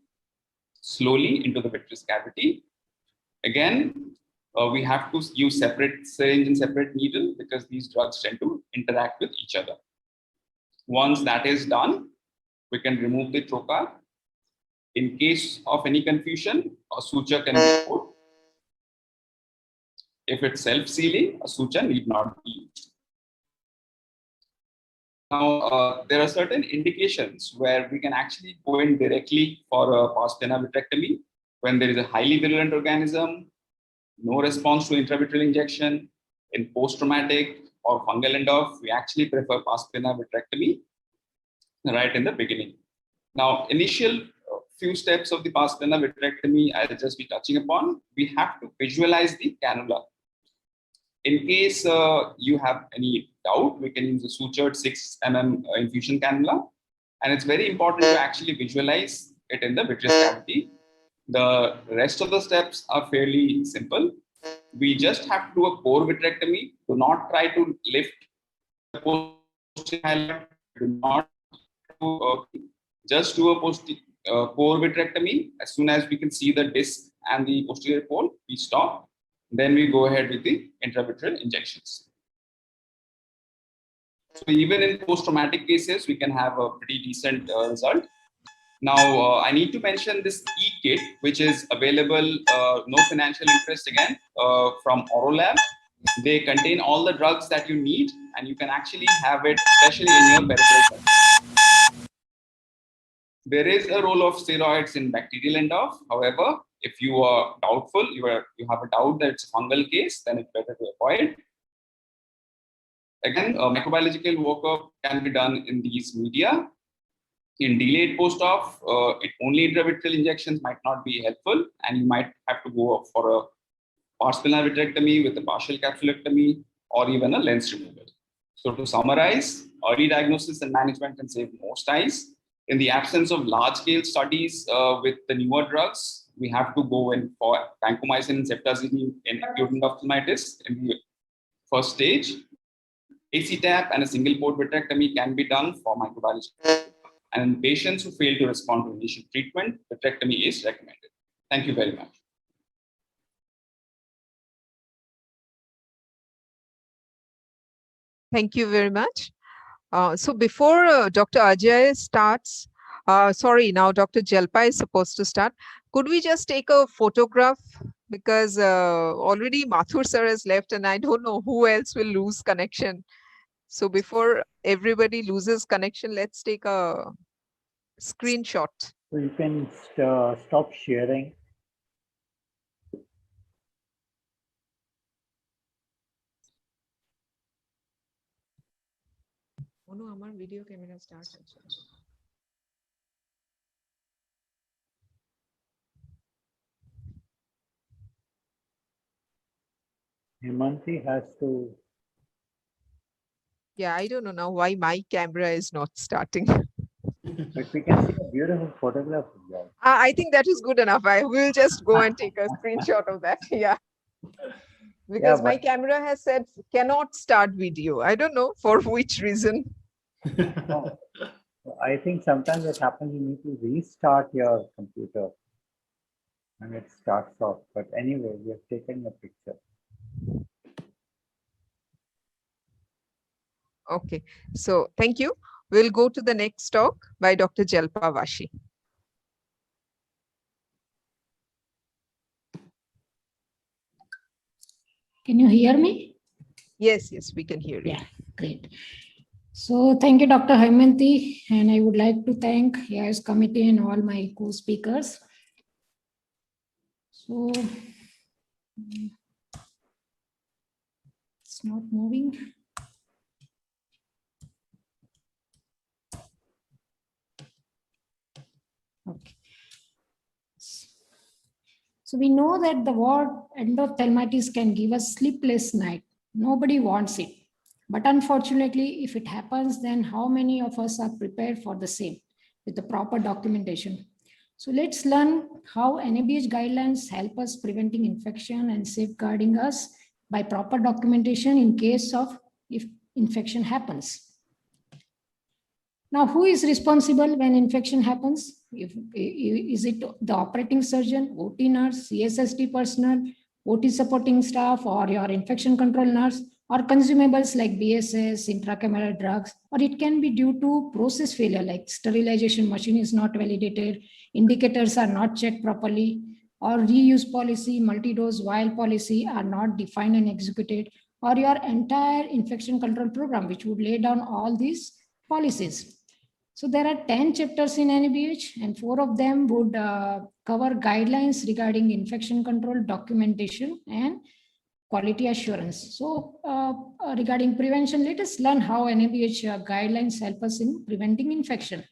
slowly into the vitreous cavity. Again, we have to use separate syringe and separate needle because these drugs tend to interact with each other. Once that is done, we can remove the trocar. In case of any confusion, a suture can be put. If it's self-sealing, a suture need not be used. Now, there are certain indications where we can actually go in directly for a pars plana vitrectomy when there is a highly virulent organism, no response to intravitreal injection. In post-traumatic or fungal endoff, we actually prefer pars plana vitrectomy right in the beginning. Now, initial few steps of the pars plana vitrectomy I'll just be touching upon. We have to visualize the cannula. In case you have any doubt, we can use a sutured 6 mm infusion cannula. And it's very important to actually visualize it in the vitreous cavity. The rest of the steps are fairly simple. We just have to do a core vitrectomy. Do not try to lift the posterior highlight. Do not just do a core vitrectomy. As soon as we can see the disc and the posterior pole, we stop. Then we go ahead with the intravitreal injections. So even in post-traumatic cases, we can have a pretty decent result. Now, I need to mention this e-kit, which is available, no financial interest again, from Orolab. They contain all the drugs that you need, and you can actually have it, especially in your peripheral. There is a role of steroids in bacterial end-off. However, if you are doubtful, you have a doubt that it's a fungal case, then it's better to avoid. Again, microbiological workup can be done in these media. In delayed post-op, only intravitreal injections might not be helpful, and you might have to go for a pars plana vitrectomy with a partial capsulectomy or even a lens removal. So to summarize, early diagnosis and management can save most eyes. In the absence of large-scale studies with the newer drugs, we have to go in for vancomycin and ceftazidime in acute endophthalmitis in the first stage. AC-tap and a single port vitrectomy can be done for microbiology. And in patients who fail to respond to initial treatment, vitrectomy is recommended. Thank you very much. Thank you very much. So before Dr. Ajay starts, sorry, now Dr. Jalpa is supposed to start. Could we just take a photograph? Because already Mathur sir has left and I don't know who else will lose connection. So before everybody loses connection, let's take a screenshot. So you can stop sharing. Oh no, our video camera starts. Hemanti has to. Yeah, I don't know now why my camera is not starting. But we can see a beautiful photograph of that. I think that is good enough. I will just go and take a screenshot of that. Yeah. Because my camera has said cannot start video. I don't know for which reason. Oh, I think sometimes it happens you need to restart your computer and it starts off. But anyway, we have taken the picture. Okay, so thank you. We'll go to the next talk by Dr. Jalpa Vashi. Can you hear me? Yes, yes, we can hear you. Yeah, great. So thank you, Dr. Hemanti, and I would like to thank AIS committee and all my co-speakers. So it's not moving. Okay. So we know that the word endophthalmitis can give us sleepless night. Nobody wants it. But unfortunately, if it happens, then how many of us are prepared for the same with the proper documentation? So let's learn how NABH guidelines help us preventing infection and safeguarding us by proper documentation in case of if infection happens. Now, who is responsible when infection happens? Is it the operating surgeon, OT nurse, CSST personnel, OT supporting staff, or your infection control nurse, or consumables like BSS, intracameral drugs, or it can be due to process failure like sterilization machine is not validated, indicators are not checked properly, or reuse policy, multi-dose vial policy are not defined and executed, or your entire infection control program, which would lay down all these policies. So there are 10 chapters in NABH and 4 of them would cover guidelines regarding infection control, documentation, and quality assurance. So regarding prevention, let us learn how NABH guidelines help us in preventing infection.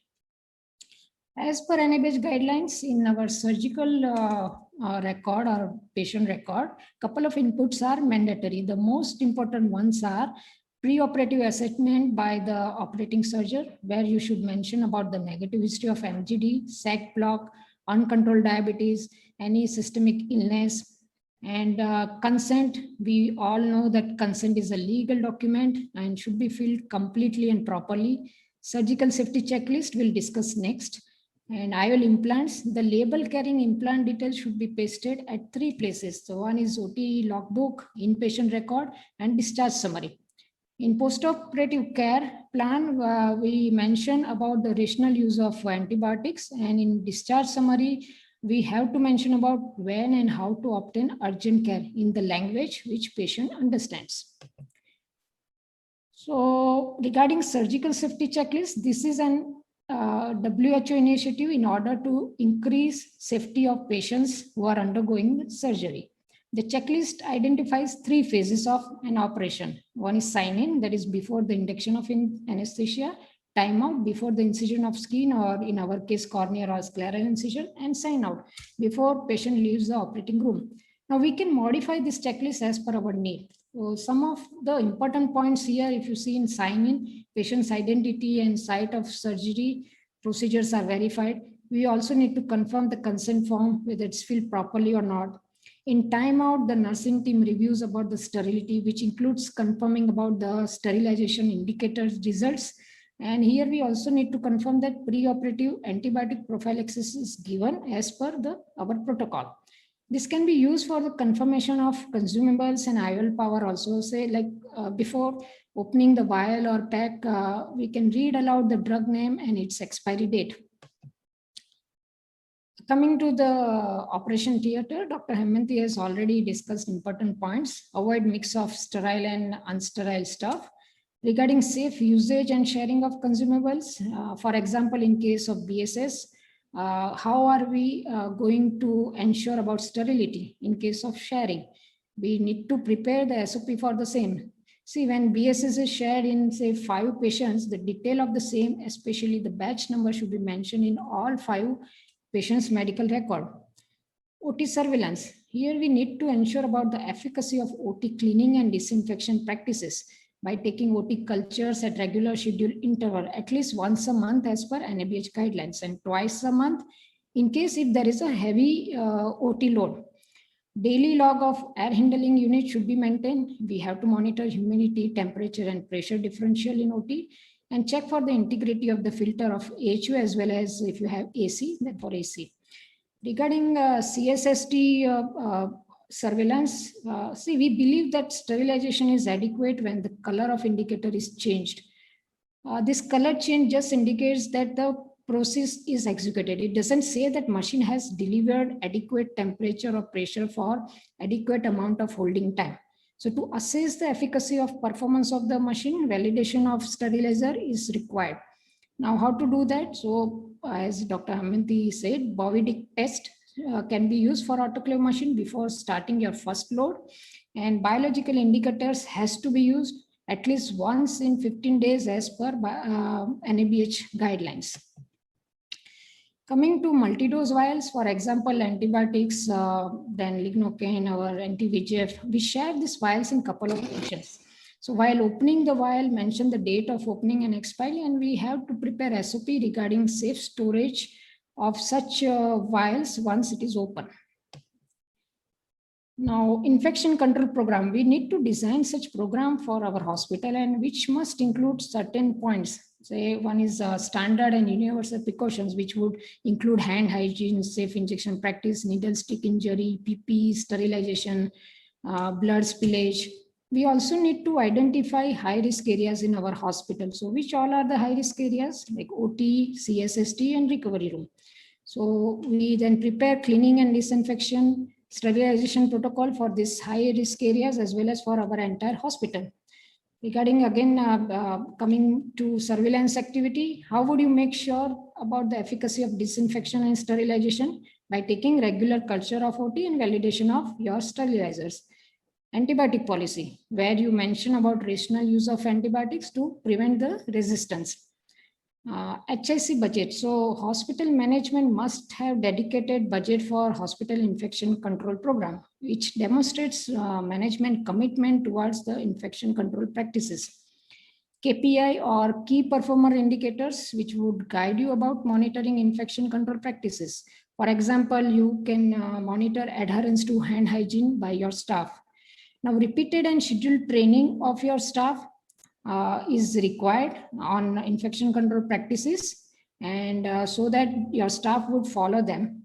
As per NABH guidelines in our surgical record or patient record, couple of inputs are mandatory. The most important ones are pre-operative assessment by the operating surgeon, where you should mention about the negative history of MGD, sac block, uncontrolled diabetes, any systemic illness, and consent. We all know that consent is a legal document and should be filled completely and properly. Surgical safety checklist we'll discuss next. And IOL implants, the label carrying implant details should be pasted at 3 places. So one is OT logbook, inpatient record, and discharge summary. In post-operative care plan, we mention about the rational use of antibiotics, and in discharge summary, we have to mention about when and how to obtain urgent care in the language which patient understands. So regarding surgical safety checklist, this is an WHO initiative in order to increase safety of patients who are undergoing surgery. The checklist identifies 3 phases of an operation. One is sign-in, that is before the induction of anesthesia, timeout before the incision of skin, or in our case corneal or scleral incision, and sign out before patient leaves the operating room. Now we can modify this checklist as per our need. So some of the important points here, if you see in sign-in, patient's identity and site of surgery procedures are verified. We also need to confirm the consent form, whether it's filled properly or not. In timeout, the nursing team reviews about the sterility, which includes confirming about the sterilization indicators results. And here we also need to confirm that preoperative antibiotic prophylaxis is given as per our protocol. This can be used for the confirmation of consumables and IOL power also. Say like before opening the vial or pack, we can read aloud the drug name and its expiry date. Coming to the operation theater, Dr. Hemanti has already discussed important points. Avoid mix of sterile and unsterile stuff. Regarding safe usage and sharing of consumables, for example, in case of BSS, how are we going to ensure about sterility in case of sharing? We need to prepare the SOP for the same. See, when BSS is shared in say 5 patients, the detail of the same, especially the batch number, should be mentioned in all 5 patients' medical record. OT surveillance. Here we need to ensure about the efficacy of OT cleaning and disinfection practices by taking OT cultures at regular scheduled interval, at least once a month as per NABH guidelines, and twice a month in case if there is a heavy OT load. Daily log of air handling unit should be maintained. We have to monitor humidity, temperature, and pressure differential in OT, and check for the integrity of the filter of AHU as well as if you have AC, then for AC. Regarding CSST surveillance, see, we believe that sterilization is adequate when the color of indicator is changed. This color change just indicates that the process is executed. It doesn't say that machine has delivered adequate temperature or pressure for adequate amount of holding time. So to assess the efficacy of performance of the machine, validation of sterilizer is required. Now, how to do that? So as Dr. Hemanti said, Bovidic test can be used for autoclave machine before starting your first load, and biological indicators has to be used at least once in 15 days as per NABH guidelines. Coming to multi-dose vials, for example, antibiotics, then lignocaine or anti-VEGF, we share these vials in couple of patients. So while opening the vial, mention the date of opening and expiry, and we have to prepare SOP regarding safe storage of such vials once it is open. Now, infection control program, we need to design such program for our hospital, and which must include certain points. Say one is standard and universal precautions, which would include hand hygiene, safe injection practice, needle stick injury, PPE, sterilization, blood spillage. We also need to identify high risk areas in our hospital. So which all are the high risk areas? Like OT, CSST, and recovery room. So we then prepare cleaning and disinfection, sterilization protocol for these high risk areas as well as for our entire hospital. Regarding again, coming to surveillance activity, how would you make sure about the efficacy of disinfection and sterilization? By taking regular culture of OT and validation of your sterilizers. Antibiotic policy, where you mention about rational use of antibiotics to prevent the resistance. HIC budget. So hospital management must have dedicated budget for hospital infection control program, which demonstrates management commitment towards the infection control practices. KPI or key performer indicators, which would guide you about monitoring infection control practices. For example, you can monitor adherence to hand hygiene by your staff. Now, repeated and scheduled training of your staff is required on infection control practices, and so that your staff would follow them.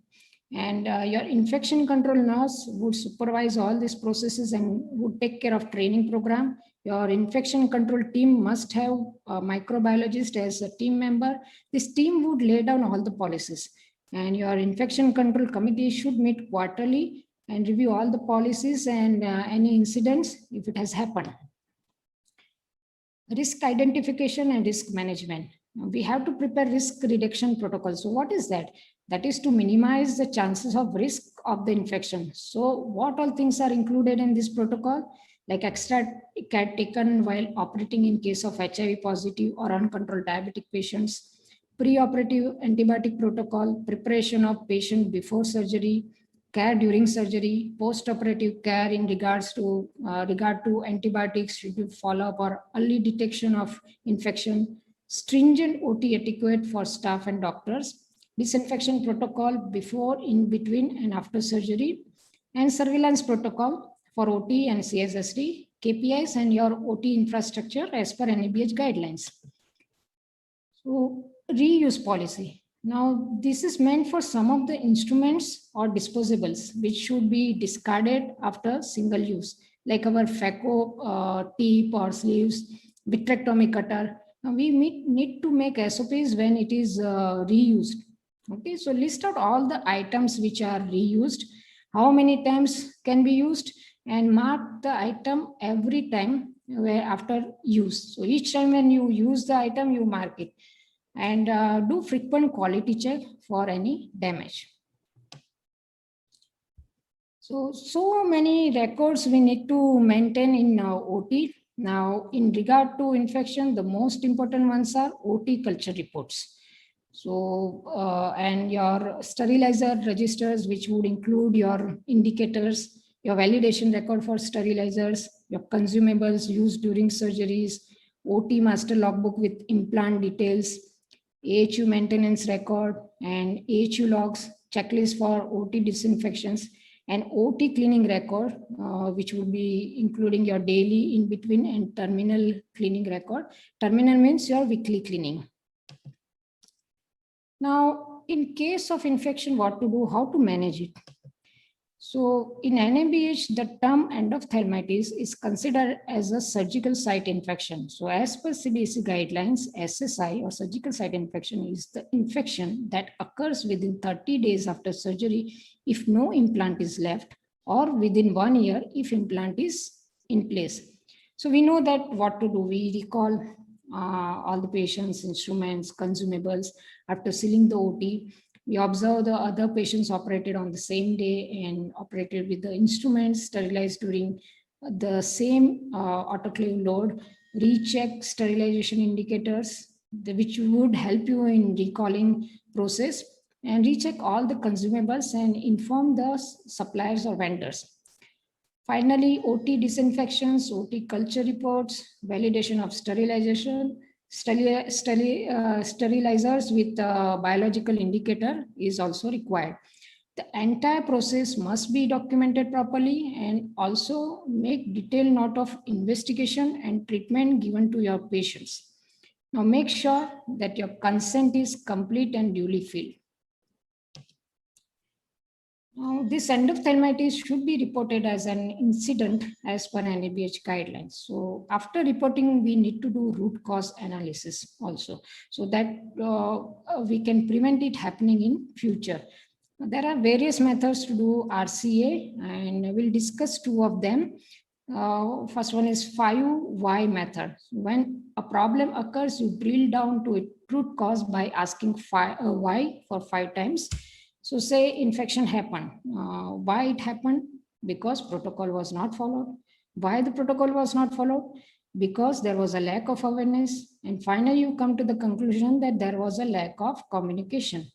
And your infection control nurse would supervise all these processes and would take care of training program. Your infection control team must have a microbiologist as a team member. This team would lay down all the policies, and your infection control committee should meet quarterly and review all the policies and any incidents if it has happened. Risk identification and risk management. We have to prepare risk reduction protocol. So what is that? That is to minimize the chances of risk of the infection. So what all things are included in this protocol? Like extra care taken while operating in case of HIV positive or uncontrolled diabetic patients, pre-operative antibiotic protocol, preparation of patient before surgery, care during surgery, post-operative care in regard to antibiotics, scheduled follow-up or early detection of infection, stringent OT etiquette for staff and doctors, disinfection protocol before, in between, and after surgery, and surveillance protocol for OT and CSSD, KPIs, and your OT infrastructure as per NABH guidelines. So, reuse policy. Now, this is meant for some of the instruments or disposables which should be discarded after single use, like our phaco tip or sleeves, vitrectomy cutter. Now, we need to make SOPs when it is reused. Okay, so list out all the items which are reused, how many times can be used, and mark the item every time where after use. So each time when you use the item, you mark it, and do frequent quality check for any damage. So many records we need to maintain in OT. Now, in regard to infection, the most important ones are OT culture reports. So, and your sterilizer registers, which would include your indicators, your validation record for sterilizers, your consumables used during surgeries, OT master logbook with implant details, AHU maintenance record, and AHU logs, checklist for OT disinfections, and OT cleaning record, which would be including your daily, in between, and terminal cleaning record. Terminal means your weekly cleaning. Now, in case of infection, what to do, how to manage it? So in NABH, the term endophthalmitis is considered as a surgical site infection. So as per CDC guidelines, SSI or surgical site infection is the infection that occurs within 30 days after surgery if no implant is left, or within 1 year if implant is in place. So we know that what to do. We recall all the patients, instruments, consumables after sealing the OT. We observe the other patients operated on the same day and operated with the instruments, sterilized during the same autoclave load, recheck sterilization indicators, which would help you in recalling process, and recheck all the consumables and inform the suppliers or vendors. Finally, OT disinfections, OT culture reports, validation of sterilization, sterilizers with biological indicator is also required. The entire process must be documented properly, and also make detailed note of investigation and treatment given to your patients. Now make sure that your consent is complete and duly filled. Now, this endophthalmitis should be reported as an incident as per NABH guidelines. So after reporting, we need to do root cause analysis also, so that we can prevent it happening in future. There are various methods to do RCA, and we'll discuss two of them. First one is 5 why method. When a problem occurs, you drill down to its root cause by asking why for 5 times. So say infection happened. Why it happened? Because protocol was not followed. Why the protocol was not followed? because there was a lack of awareness. And finally, you come to the conclusion that there was a lack of communication.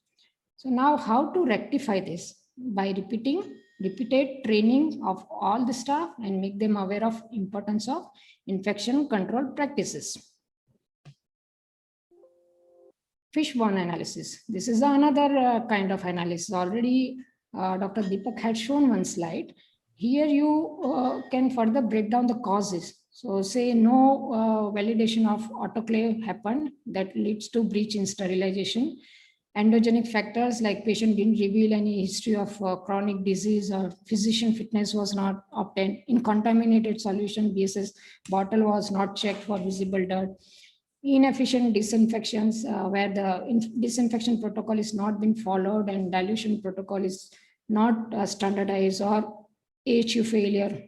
So now how to rectify this? By repeated training of all the staff and make them aware of importance of infection control practices. Fishbone analysis. This is another kind of analysis. Already Dr. Deepak had shown one slide. Here you can further break down the causes. So say no validation of autoclave happened that leads to breach in sterilization. Endogenic factors like patient didn't reveal any history of chronic disease or physician fitness was not obtained. In contaminated solution, BSS bottle was not checked for visible dirt. Inefficient disinfections where the disinfection protocol is not being followed and dilution protocol is not standardized, or AHU failure.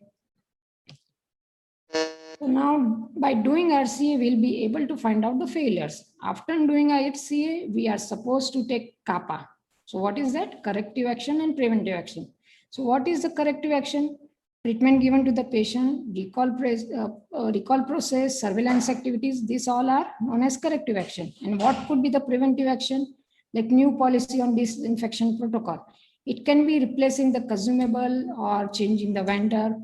So now by doing RCA, we'll be able to find out the failures. After doing RCA, we are supposed to take CAPA. So what is that? Corrective action and preventive action. So what is the corrective action? Treatment given to the patient, recall process, surveillance activities, these all are known as corrective action. And what could be the preventive action? Like new policy on disinfection protocol. It can be replacing the consumable or changing the vendor.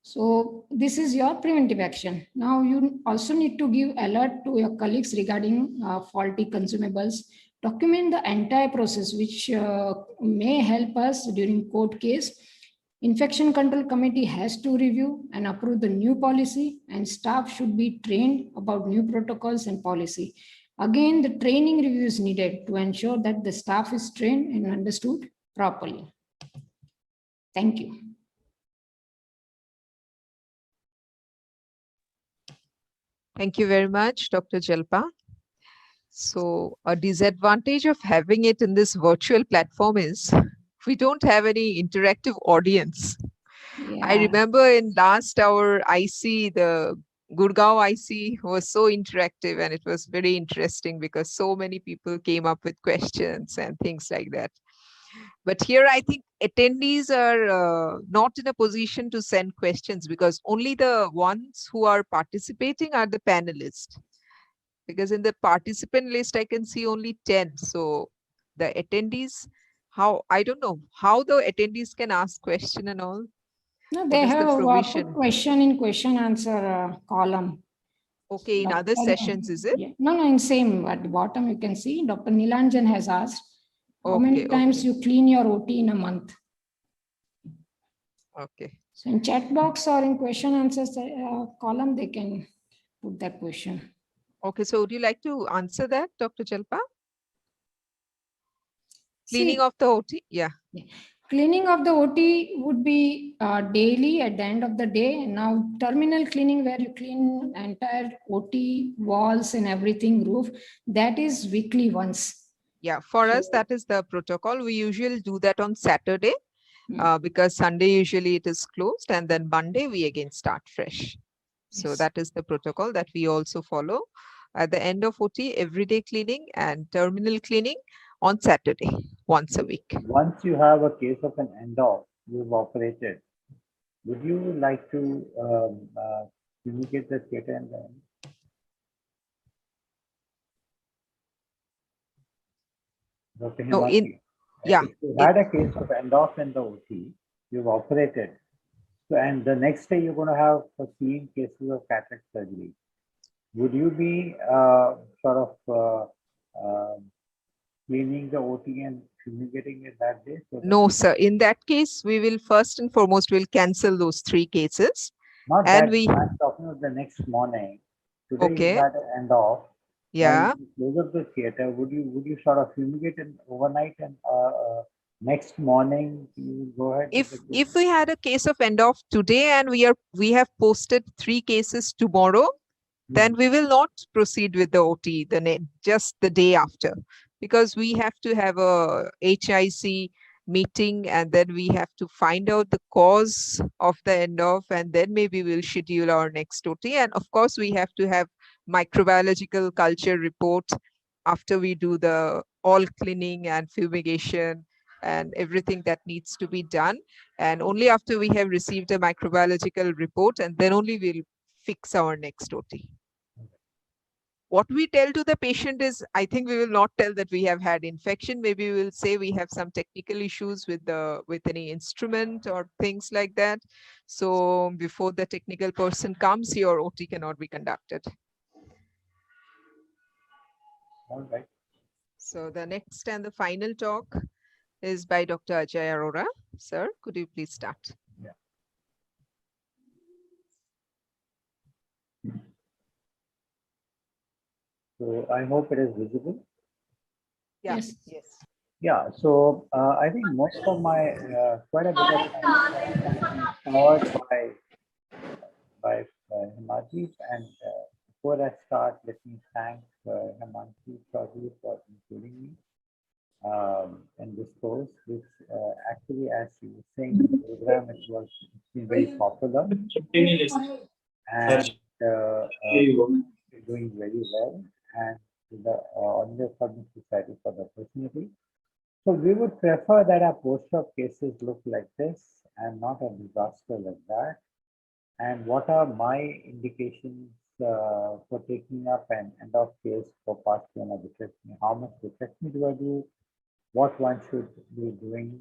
So this is your preventive action. Now you also need to give alert to your colleagues regarding faulty consumables. Document the entire process, which may help us during court case. Infection Control Committee has to review and approve the new policy, and staff should be trained about new protocols and policy. Again, the training review is needed to ensure that the staff is trained and understood properly. Thank you. Thank you very much, Dr. Jalpa. So a disadvantage of having it in this virtual platform is we don't have any interactive audience. I Yeah. remember in last our IC, the Gurgaon IC was so interactive and it was very interesting because so many people came up with questions and things like that. But here I think attendees are not in a position to send questions because only the ones who are participating are the panelists. Because in the participant list, I can see only 10. So the attendees, how, I don't know how the attendees can ask question and all. No, What they is the have a provision? question in question answer column. Okay, in other sessions, is it? Yeah. No, in same at the bottom you can see Dr. Nilanjan has asked, how many times you clean your OT in a month? Okay. So in chat box or in question answers column, they can put that question. Okay, so would you like to answer that, Dr. Jalpa? Cleaning See, of the OT? Yeah. cleaning of the OT would be daily at the end of the day. Now, terminal cleaning where you clean entire OT walls and everything, roof, that is weekly once. Yeah, for us, So- that is the protocol. We usually do that on Saturday Hmm. because Sunday usually it is closed and then Monday we again start fresh. So Yes. that is the protocol that we also follow. At the end of OT, everyday cleaning and terminal cleaning on Saturday, once a week. Once you have a case of an end-off you've operated, would you like to communicate the theater and then? Dr. No, in- Himati, yeah, if you had a case of end-off in the OT, you've operated, so and the next day you're going to have a clean cases of cataract surgery. Would you be cleaning the OT and fumigating it that day? So that No, you- sir. In that case, we will first and foremost, we'll cancel those 3 cases. Not and that, we- I'm talking about the next morning. Today Okay. you had an end-off. Yeah. Close up the theater. Would you sort of fumigate it overnight and next morning you go ahead? with the If we had a case of end off today and we have posted 3 cases tomorrow, then we will not proceed with the OT just the day after, because we have to have a HIC meeting and then we have to find out the cause of the end off and then maybe we'll schedule our next OT. And of course, we have to have microbiological culture report after we do the all cleaning and fumigation and everything that needs to be done. And only after we have received a microbiological report and then only we'll fix our next OT. What we tell to the patient is, I think we will not tell that we have had infection. Maybe we will say we have some technical issues with any instrument or things like that. So before the technical person comes, your OT cannot be conducted. All right. So the next and the final talk is by Dr. Ajay Arora. Sir, could you please start? So I hope it is visible. Yeah. Yes. Yes. Yeah, so I think most of my quite a bit of time covered by Himadri, and before I start, let me thank Himadri Chaudhary for including me in this course, which actually, as you were saying, the program it's been very popular and doing very well, and the All-India Surgeon Society for the opportunity. So we would prefer that our post-op cases look like this and not a disaster like that. And what are my indications for taking up an end of case for past venous vitrectomy? How much vitrectomy do I do? What one should be doing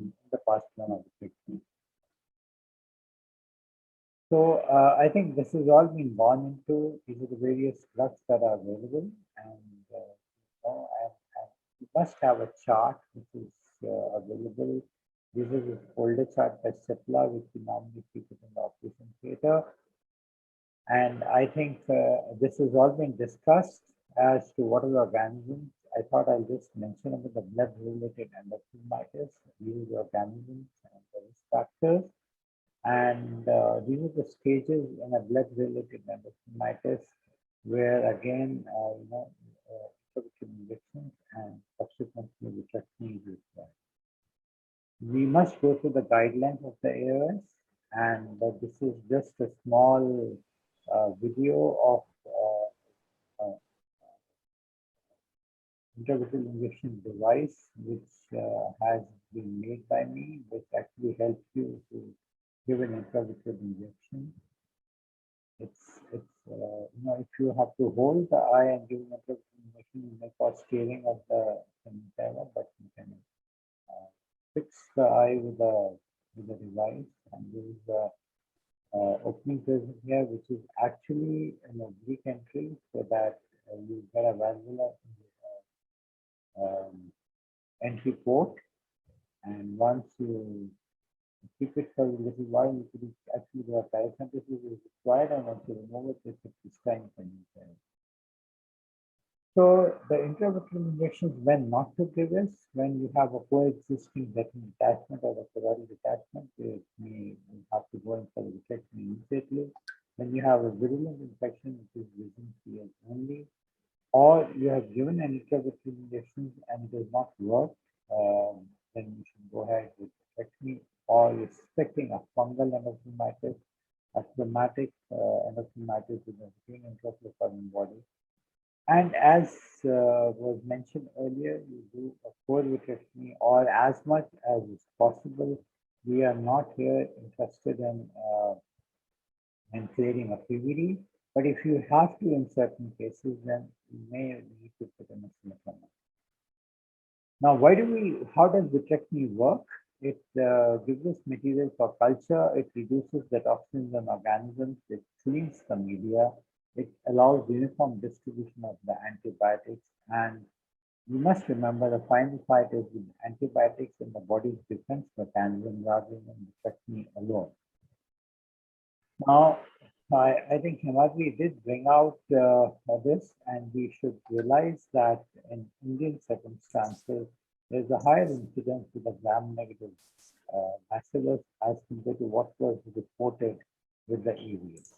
in the past venous vitrectomy? So I think this has all been gone into. These are the various drugs that are available, and you must have a chart which is available. This is a folder chart by Cipla, which we normally keep it in the operation theater. And I think this has all been discussed as to what are the organisms. I thought I'll just mention about the blood-related endophthalmitis. These are the organisms and the risk factors. And these are the stages in a blood-related endophthalmitis, where again, injections and subsequently vitrectomy is required. We must go through the guidelines of the AOS, and this is just a small video of intravitreal injection device, which has been made by me, which actually helps you to give an intravitreal injection. It's if you have to hold the eye and give an intravitreal injection, you may cause scaling of the antenna, but you can fix the eye with a device, and there is a opening present here, which is actually an oblique entry, so that you get a valvular entry port, and once you keep it for a little while, you could actually the paracentesis is required, and once you remove it, it's this time can be there. So the intravitreal injections, when not to give is when you have a coexisting detachment or a choroidal detachment, you have to go in for the vitrectomy immediately. When you have a virulent infection, which is within 3 years only, or you have given an intravitreal injection and it does not work, then you should go ahead with vitrectomy, or you're suspecting a fungal endophthalmitis, a traumatic endophthalmitis with a routine intraocular foreign body. And as was mentioned earlier, you do a core vitrectomy, or as much as is possible. We are not here interested in creating a PVD, but if you have to in certain cases, then you may need to put in a silicone. Now, how does vitrectomy work? It gives us material for culture, it reduces the toxins and organisms, it cleans the media, it allows uniform distribution of the antibiotics, and you must remember the final fight is with antibiotics in the body's defense mechanism rather than vitrectomy alone. Now, I think Himadri did bring out this, and we should realize that in Indian circumstances, there's a higher incidence with the gram-negative bacillus as compared to what was reported with the EVs.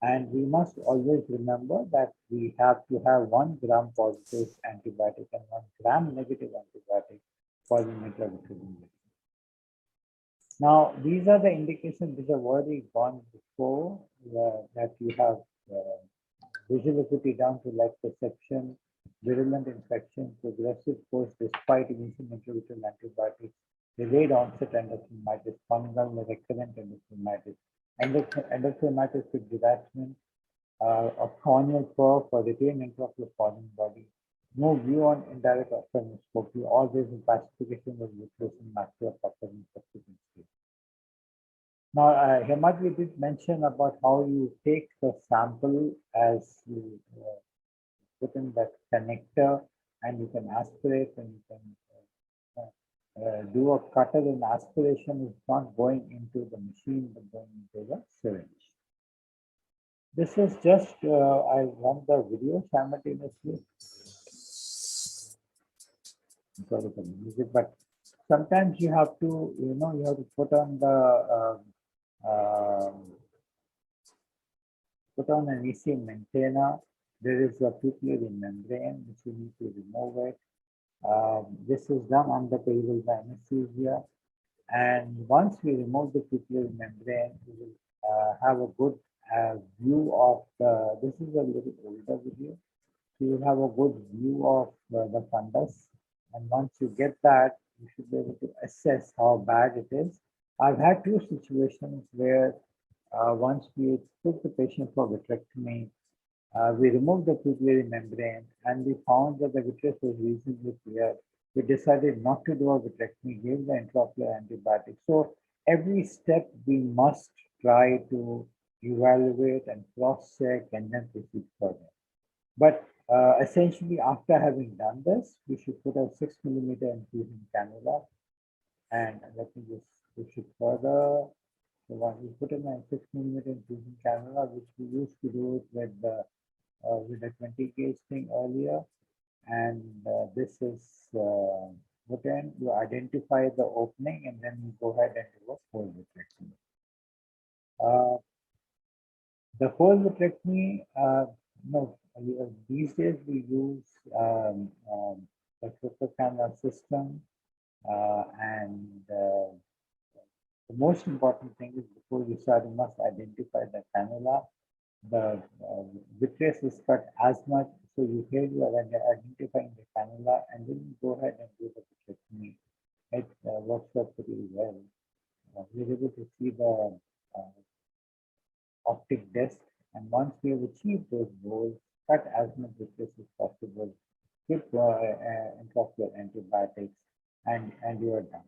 And we must always remember that we have to have 1 gram-positive antibiotic and 1 gram-negative antibiotic for the intravitreal injection. Now, these are the indications which have already gone before, that you have visual acuity down to light perception, virulent infection, progressive course despite initial intravitreal antibiotics, delayed onset endophthalmitis, fungal recurrent endophthalmitis, endophthalmitis with detachment of corneal purr for retained intraocular foreign body. No view on indirect ophthalmoscopy. Always in classification was replacing macular pucker in subsequent stage. Now, Himadri did mention about how you take the sample as you put in that connector and you can aspirate and you can do a cutter and aspiration is not going into the machine but going into the syringe. This is just, I run the video simultaneously. Sorry for the music, but sometimes you have to, you have to put on the put on an ECM antenna. There is a pupillary membrane which you need to remove it. This is done under peripheral anesthesia. And once we remove the pupillary membrane, we will have a good view of this is a little older video. So you have a good view of the fundus. And once you get that, you should be able to assess how bad it is. I've had two situations where once we took the patient for vitrectomy, we removed the pupillary membrane and we found that the vitreous was reasonably clear. We decided not to do a vitrectomy, gave the intraocular antibiotic. So every step we must try to evaluate and cross-check and then proceed further. But essentially, after having done this, we should put a 6 millimeter infusion cannula. And let me just push it further. So when we put in a 6 millimeter infusion cannula, which we used to do it with a 20 gauge thing earlier. And this is put in, you identify the opening and then you go ahead and do a fold vitrectomy. The fold vitrectomy, these days we use the triple cannula system and the most important thing is before you start, you must identify the cannula. The vitreous is cut as much, so you are identifying the cannula and then you go ahead and do the vitrectomy. It works out pretty well. We're able to see the optic disc, and once we have achieved those goals, cut as much vitreous as possible, give intraocular antibiotics, and you are done.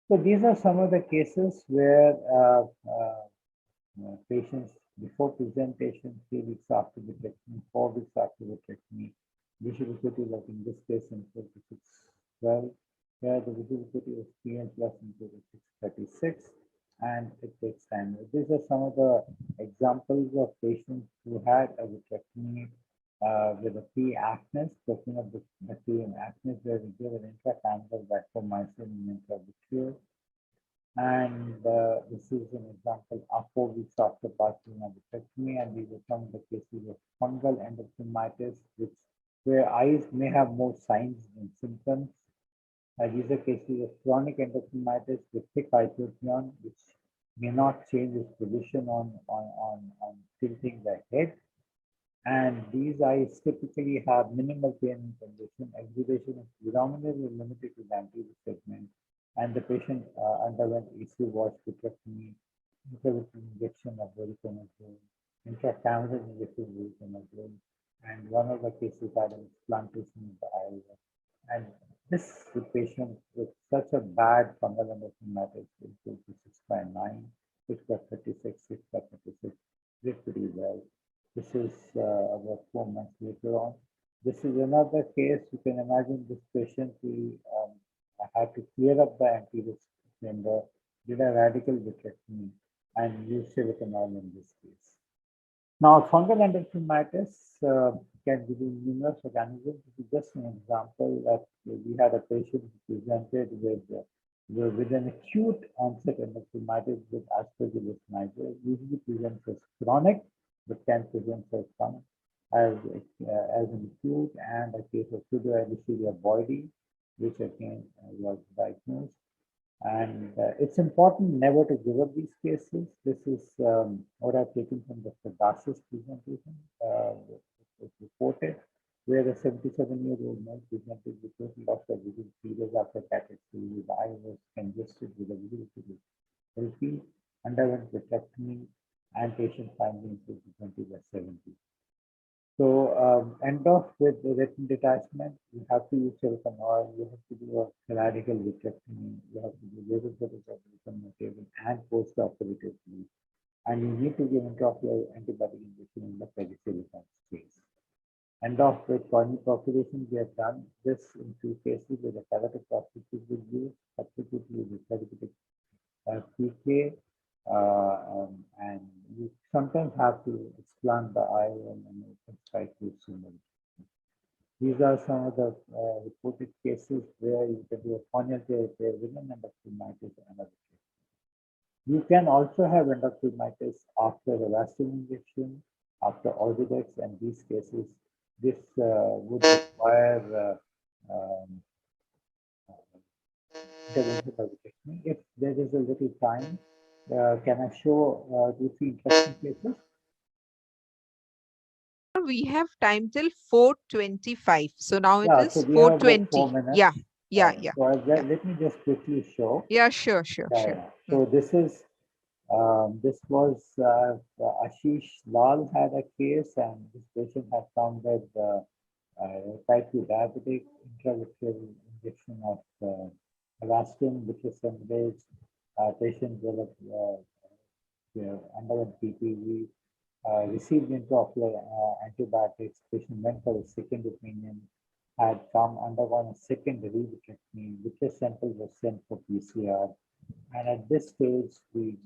So these are some of the cases where patients before presentation, 3 weeks after vitrectomy, 4 weeks after vitrectomy, visual acuity like in this case in 4612, where the visual acuity is PN plus into 636, and it takes time. These are some of the examples of patients who had a vitrectomy with a P. acnes, talking of the bacterium acnes, where we give an intracannular vancomycin and intravitreal. And this is an example of 4 weeks after passing a vitrectomy, and these are some of the cases of fungal endophthalmitis, where eyes may have more signs than symptoms. These are cases of chronic endophthalmitis with thick hyperion, which may not change its position on tilting the head. And these eyes typically have minimal pain and condition. Exudation is predominantly limited to the anterior segment, and the patient underwent AC wash vitrectomy, intravitreal injection of voriconazole, intracameral injection of voriconazole, and one of the cases had an explantation of the eye. And this patient with such a bad fungal endophthalmitis is equal to 6/9, 6/36, 6/36, did pretty well. This is about 4 months later on. This is another case. You can imagine this patient, we had to clear up the anterior chamber, did a radical vitrectomy, and used silicone in this case. Now, fungal endophthalmitis can be numerous organisms. This is just an example that we had a patient who presented with an acute onset endophthalmitis with Aspergillus niger. Usually presents as chronic, but can present as an acute, and a case of pseudoerythema boydii, which again was diagnosed. And it's important never to give up these cases. This is what I've taken from the Dasis presentation. It was reported where a 77-year-old man presented with total loss of vision 3 days after cataract surgery. The eye was congested with a visual acuity healthy. underwent vitrectomy and patient finally improved to 20/70. So end off with the retin detachment. You have to use silicone oil. You have to do a radical vitrectomy. You have to do laser photographs and post-operatively. And you need to give intraocular antibiotic injection in the perisilicone space. End off with corneal perforation. We have done this in 2 cases where the cavity prosthesis was used, subsequently with therapeutic PK, and you sometimes have to explant the eye and you can try to simulate. These are some of the reported cases where you can do a corneal tear within endophthalmitis and other cases. You can also have endophthalmitis after a vaccine injection, after Ozurdex, and these cases, this would require intervention by vitrectomy. If there is a little time, can I show 2-3 interesting cases? We have time till 4:25. So now it Yeah, is so we have about 4 4:20. minutes. Yeah, yeah, Right. yeah. So let me just quickly show. Yeah, sure, sure, Yeah, sure. yeah. So this was Ashish Lal had a case, and this patient had come with type 2 diabetic intravitreal injection of Avastin, which is Semgase. Patient developed underwent PPV, received intraocular antibiotics. Patient went for a second opinion, had come undergone a second revitrectomy, which a sample was sent for PCR. And at this stage, the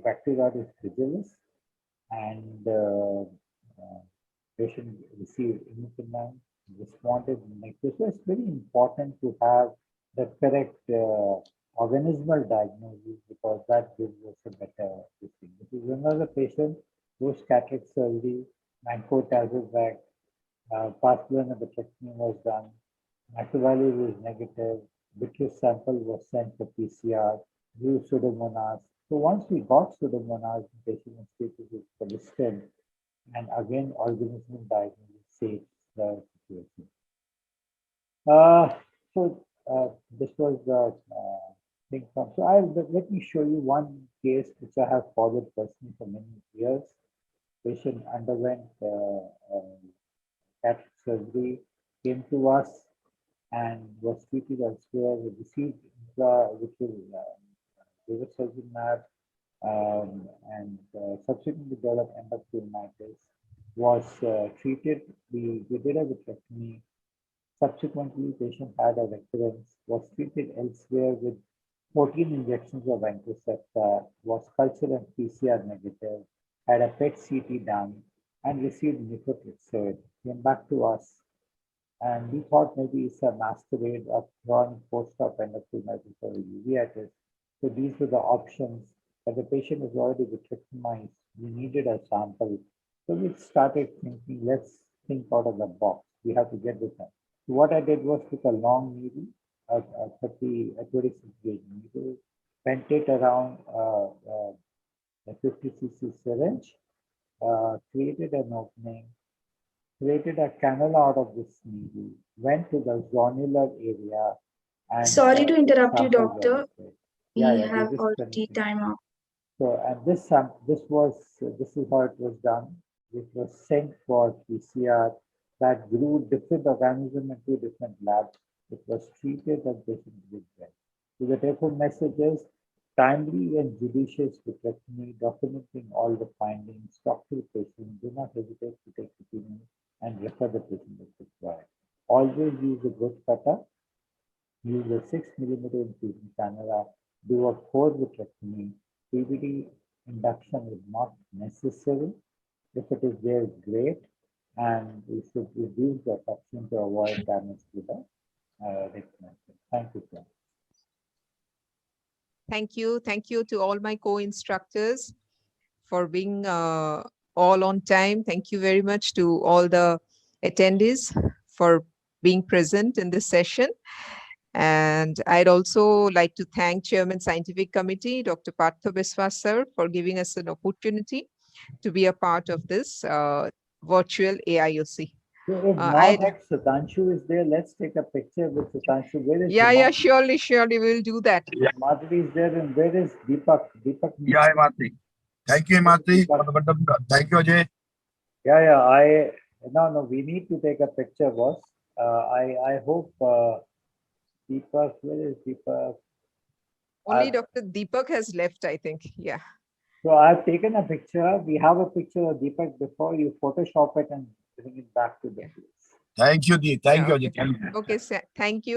bacteria is fragilus, and patient received imiquimab, responded negative. So it's very important to have the correct organismal diagnosis, because that gives us a better thing. This is another patient whose cataract surgery, Mancotazobactam, Pascular vitrectomy was done. Macrovalue was negative. Vitreous sample was sent for PCR. New Pseudomonas. So once we got Pseudomonas, the patient status is persistent, and again, organismal diagnosis saves the situation. This was the thing from. So let me show you one case which I have followed personally for many years. Patient underwent cataract surgery, came to us and was treated elsewhere. We received intravitreal bevacizumab, and subsequently developed endophthalmitis. Was treated. We did a vitrectomy. Subsequently, patient had a recurrence. Was treated elsewhere with 14 injections of Antisepta. Was cultured and PCR negative. Had a PET CT done and received methotrexate. Came back to us, and we thought maybe it's a masquerade of chronic post-op endophthalmitis or uveitis. So these were the options. But the patient was already vitrectomized. We needed a sample. So we started thinking, let's think out of the box. We have to get this done. So what I did was took a long needle, a 26 gauge needle, bent it around a 50 cc syringe, created an opening, created a cannula out of this needle, went to the zonular area, and Sorry to interrupt you, sample doctor. was taken. We Yeah, have this is already finishing. time out. So, and this is how it was done. It was sent for PCR that grew different organism into different labs. It was treated and patient did well. So the take-home message is timely and judicious vitrectomy, documenting all the findings, talk to the patient, do not hesitate to take opinion and refer the patient if required. Always use a good cutter, use a 6 millimeter infusion cannula, do a core vitrectomy. PVD induction is not necessary. If it is there, great. And we should reduce the toxin to avoid damage to the retina. Thank you, sir. Thank you. Thank you to all my co-instructors for being all on time. Thank you very much to all the attendees for being present in this session. And I'd also like to thank Chairman Scientific Committee, Dr. Partha Biswas sir, for giving us an opportunity to be a part of this virtual AIOC. So if now I that Sudhanshu is there, let's take a picture with Sudhanshu. Where is yeah, yeah, Himadri? surely, we'll do that. Himadri is there, and where is Deepak? Deepak. Yeah, Himatri. Thank you, Himatri. Deepak. Thank you, Ajay. Yeah. No. We need to take a picture, boss. I hope Deepak. Where is Deepak? Only I've- Dr. Deepak has left, I think. Yeah. So I've taken a picture. We have a picture of Deepak before you Photoshop it and bring it back to the Yeah. place. Thank you, Dee. Thank Yeah, you, Ajay. okay. Okay, thank you.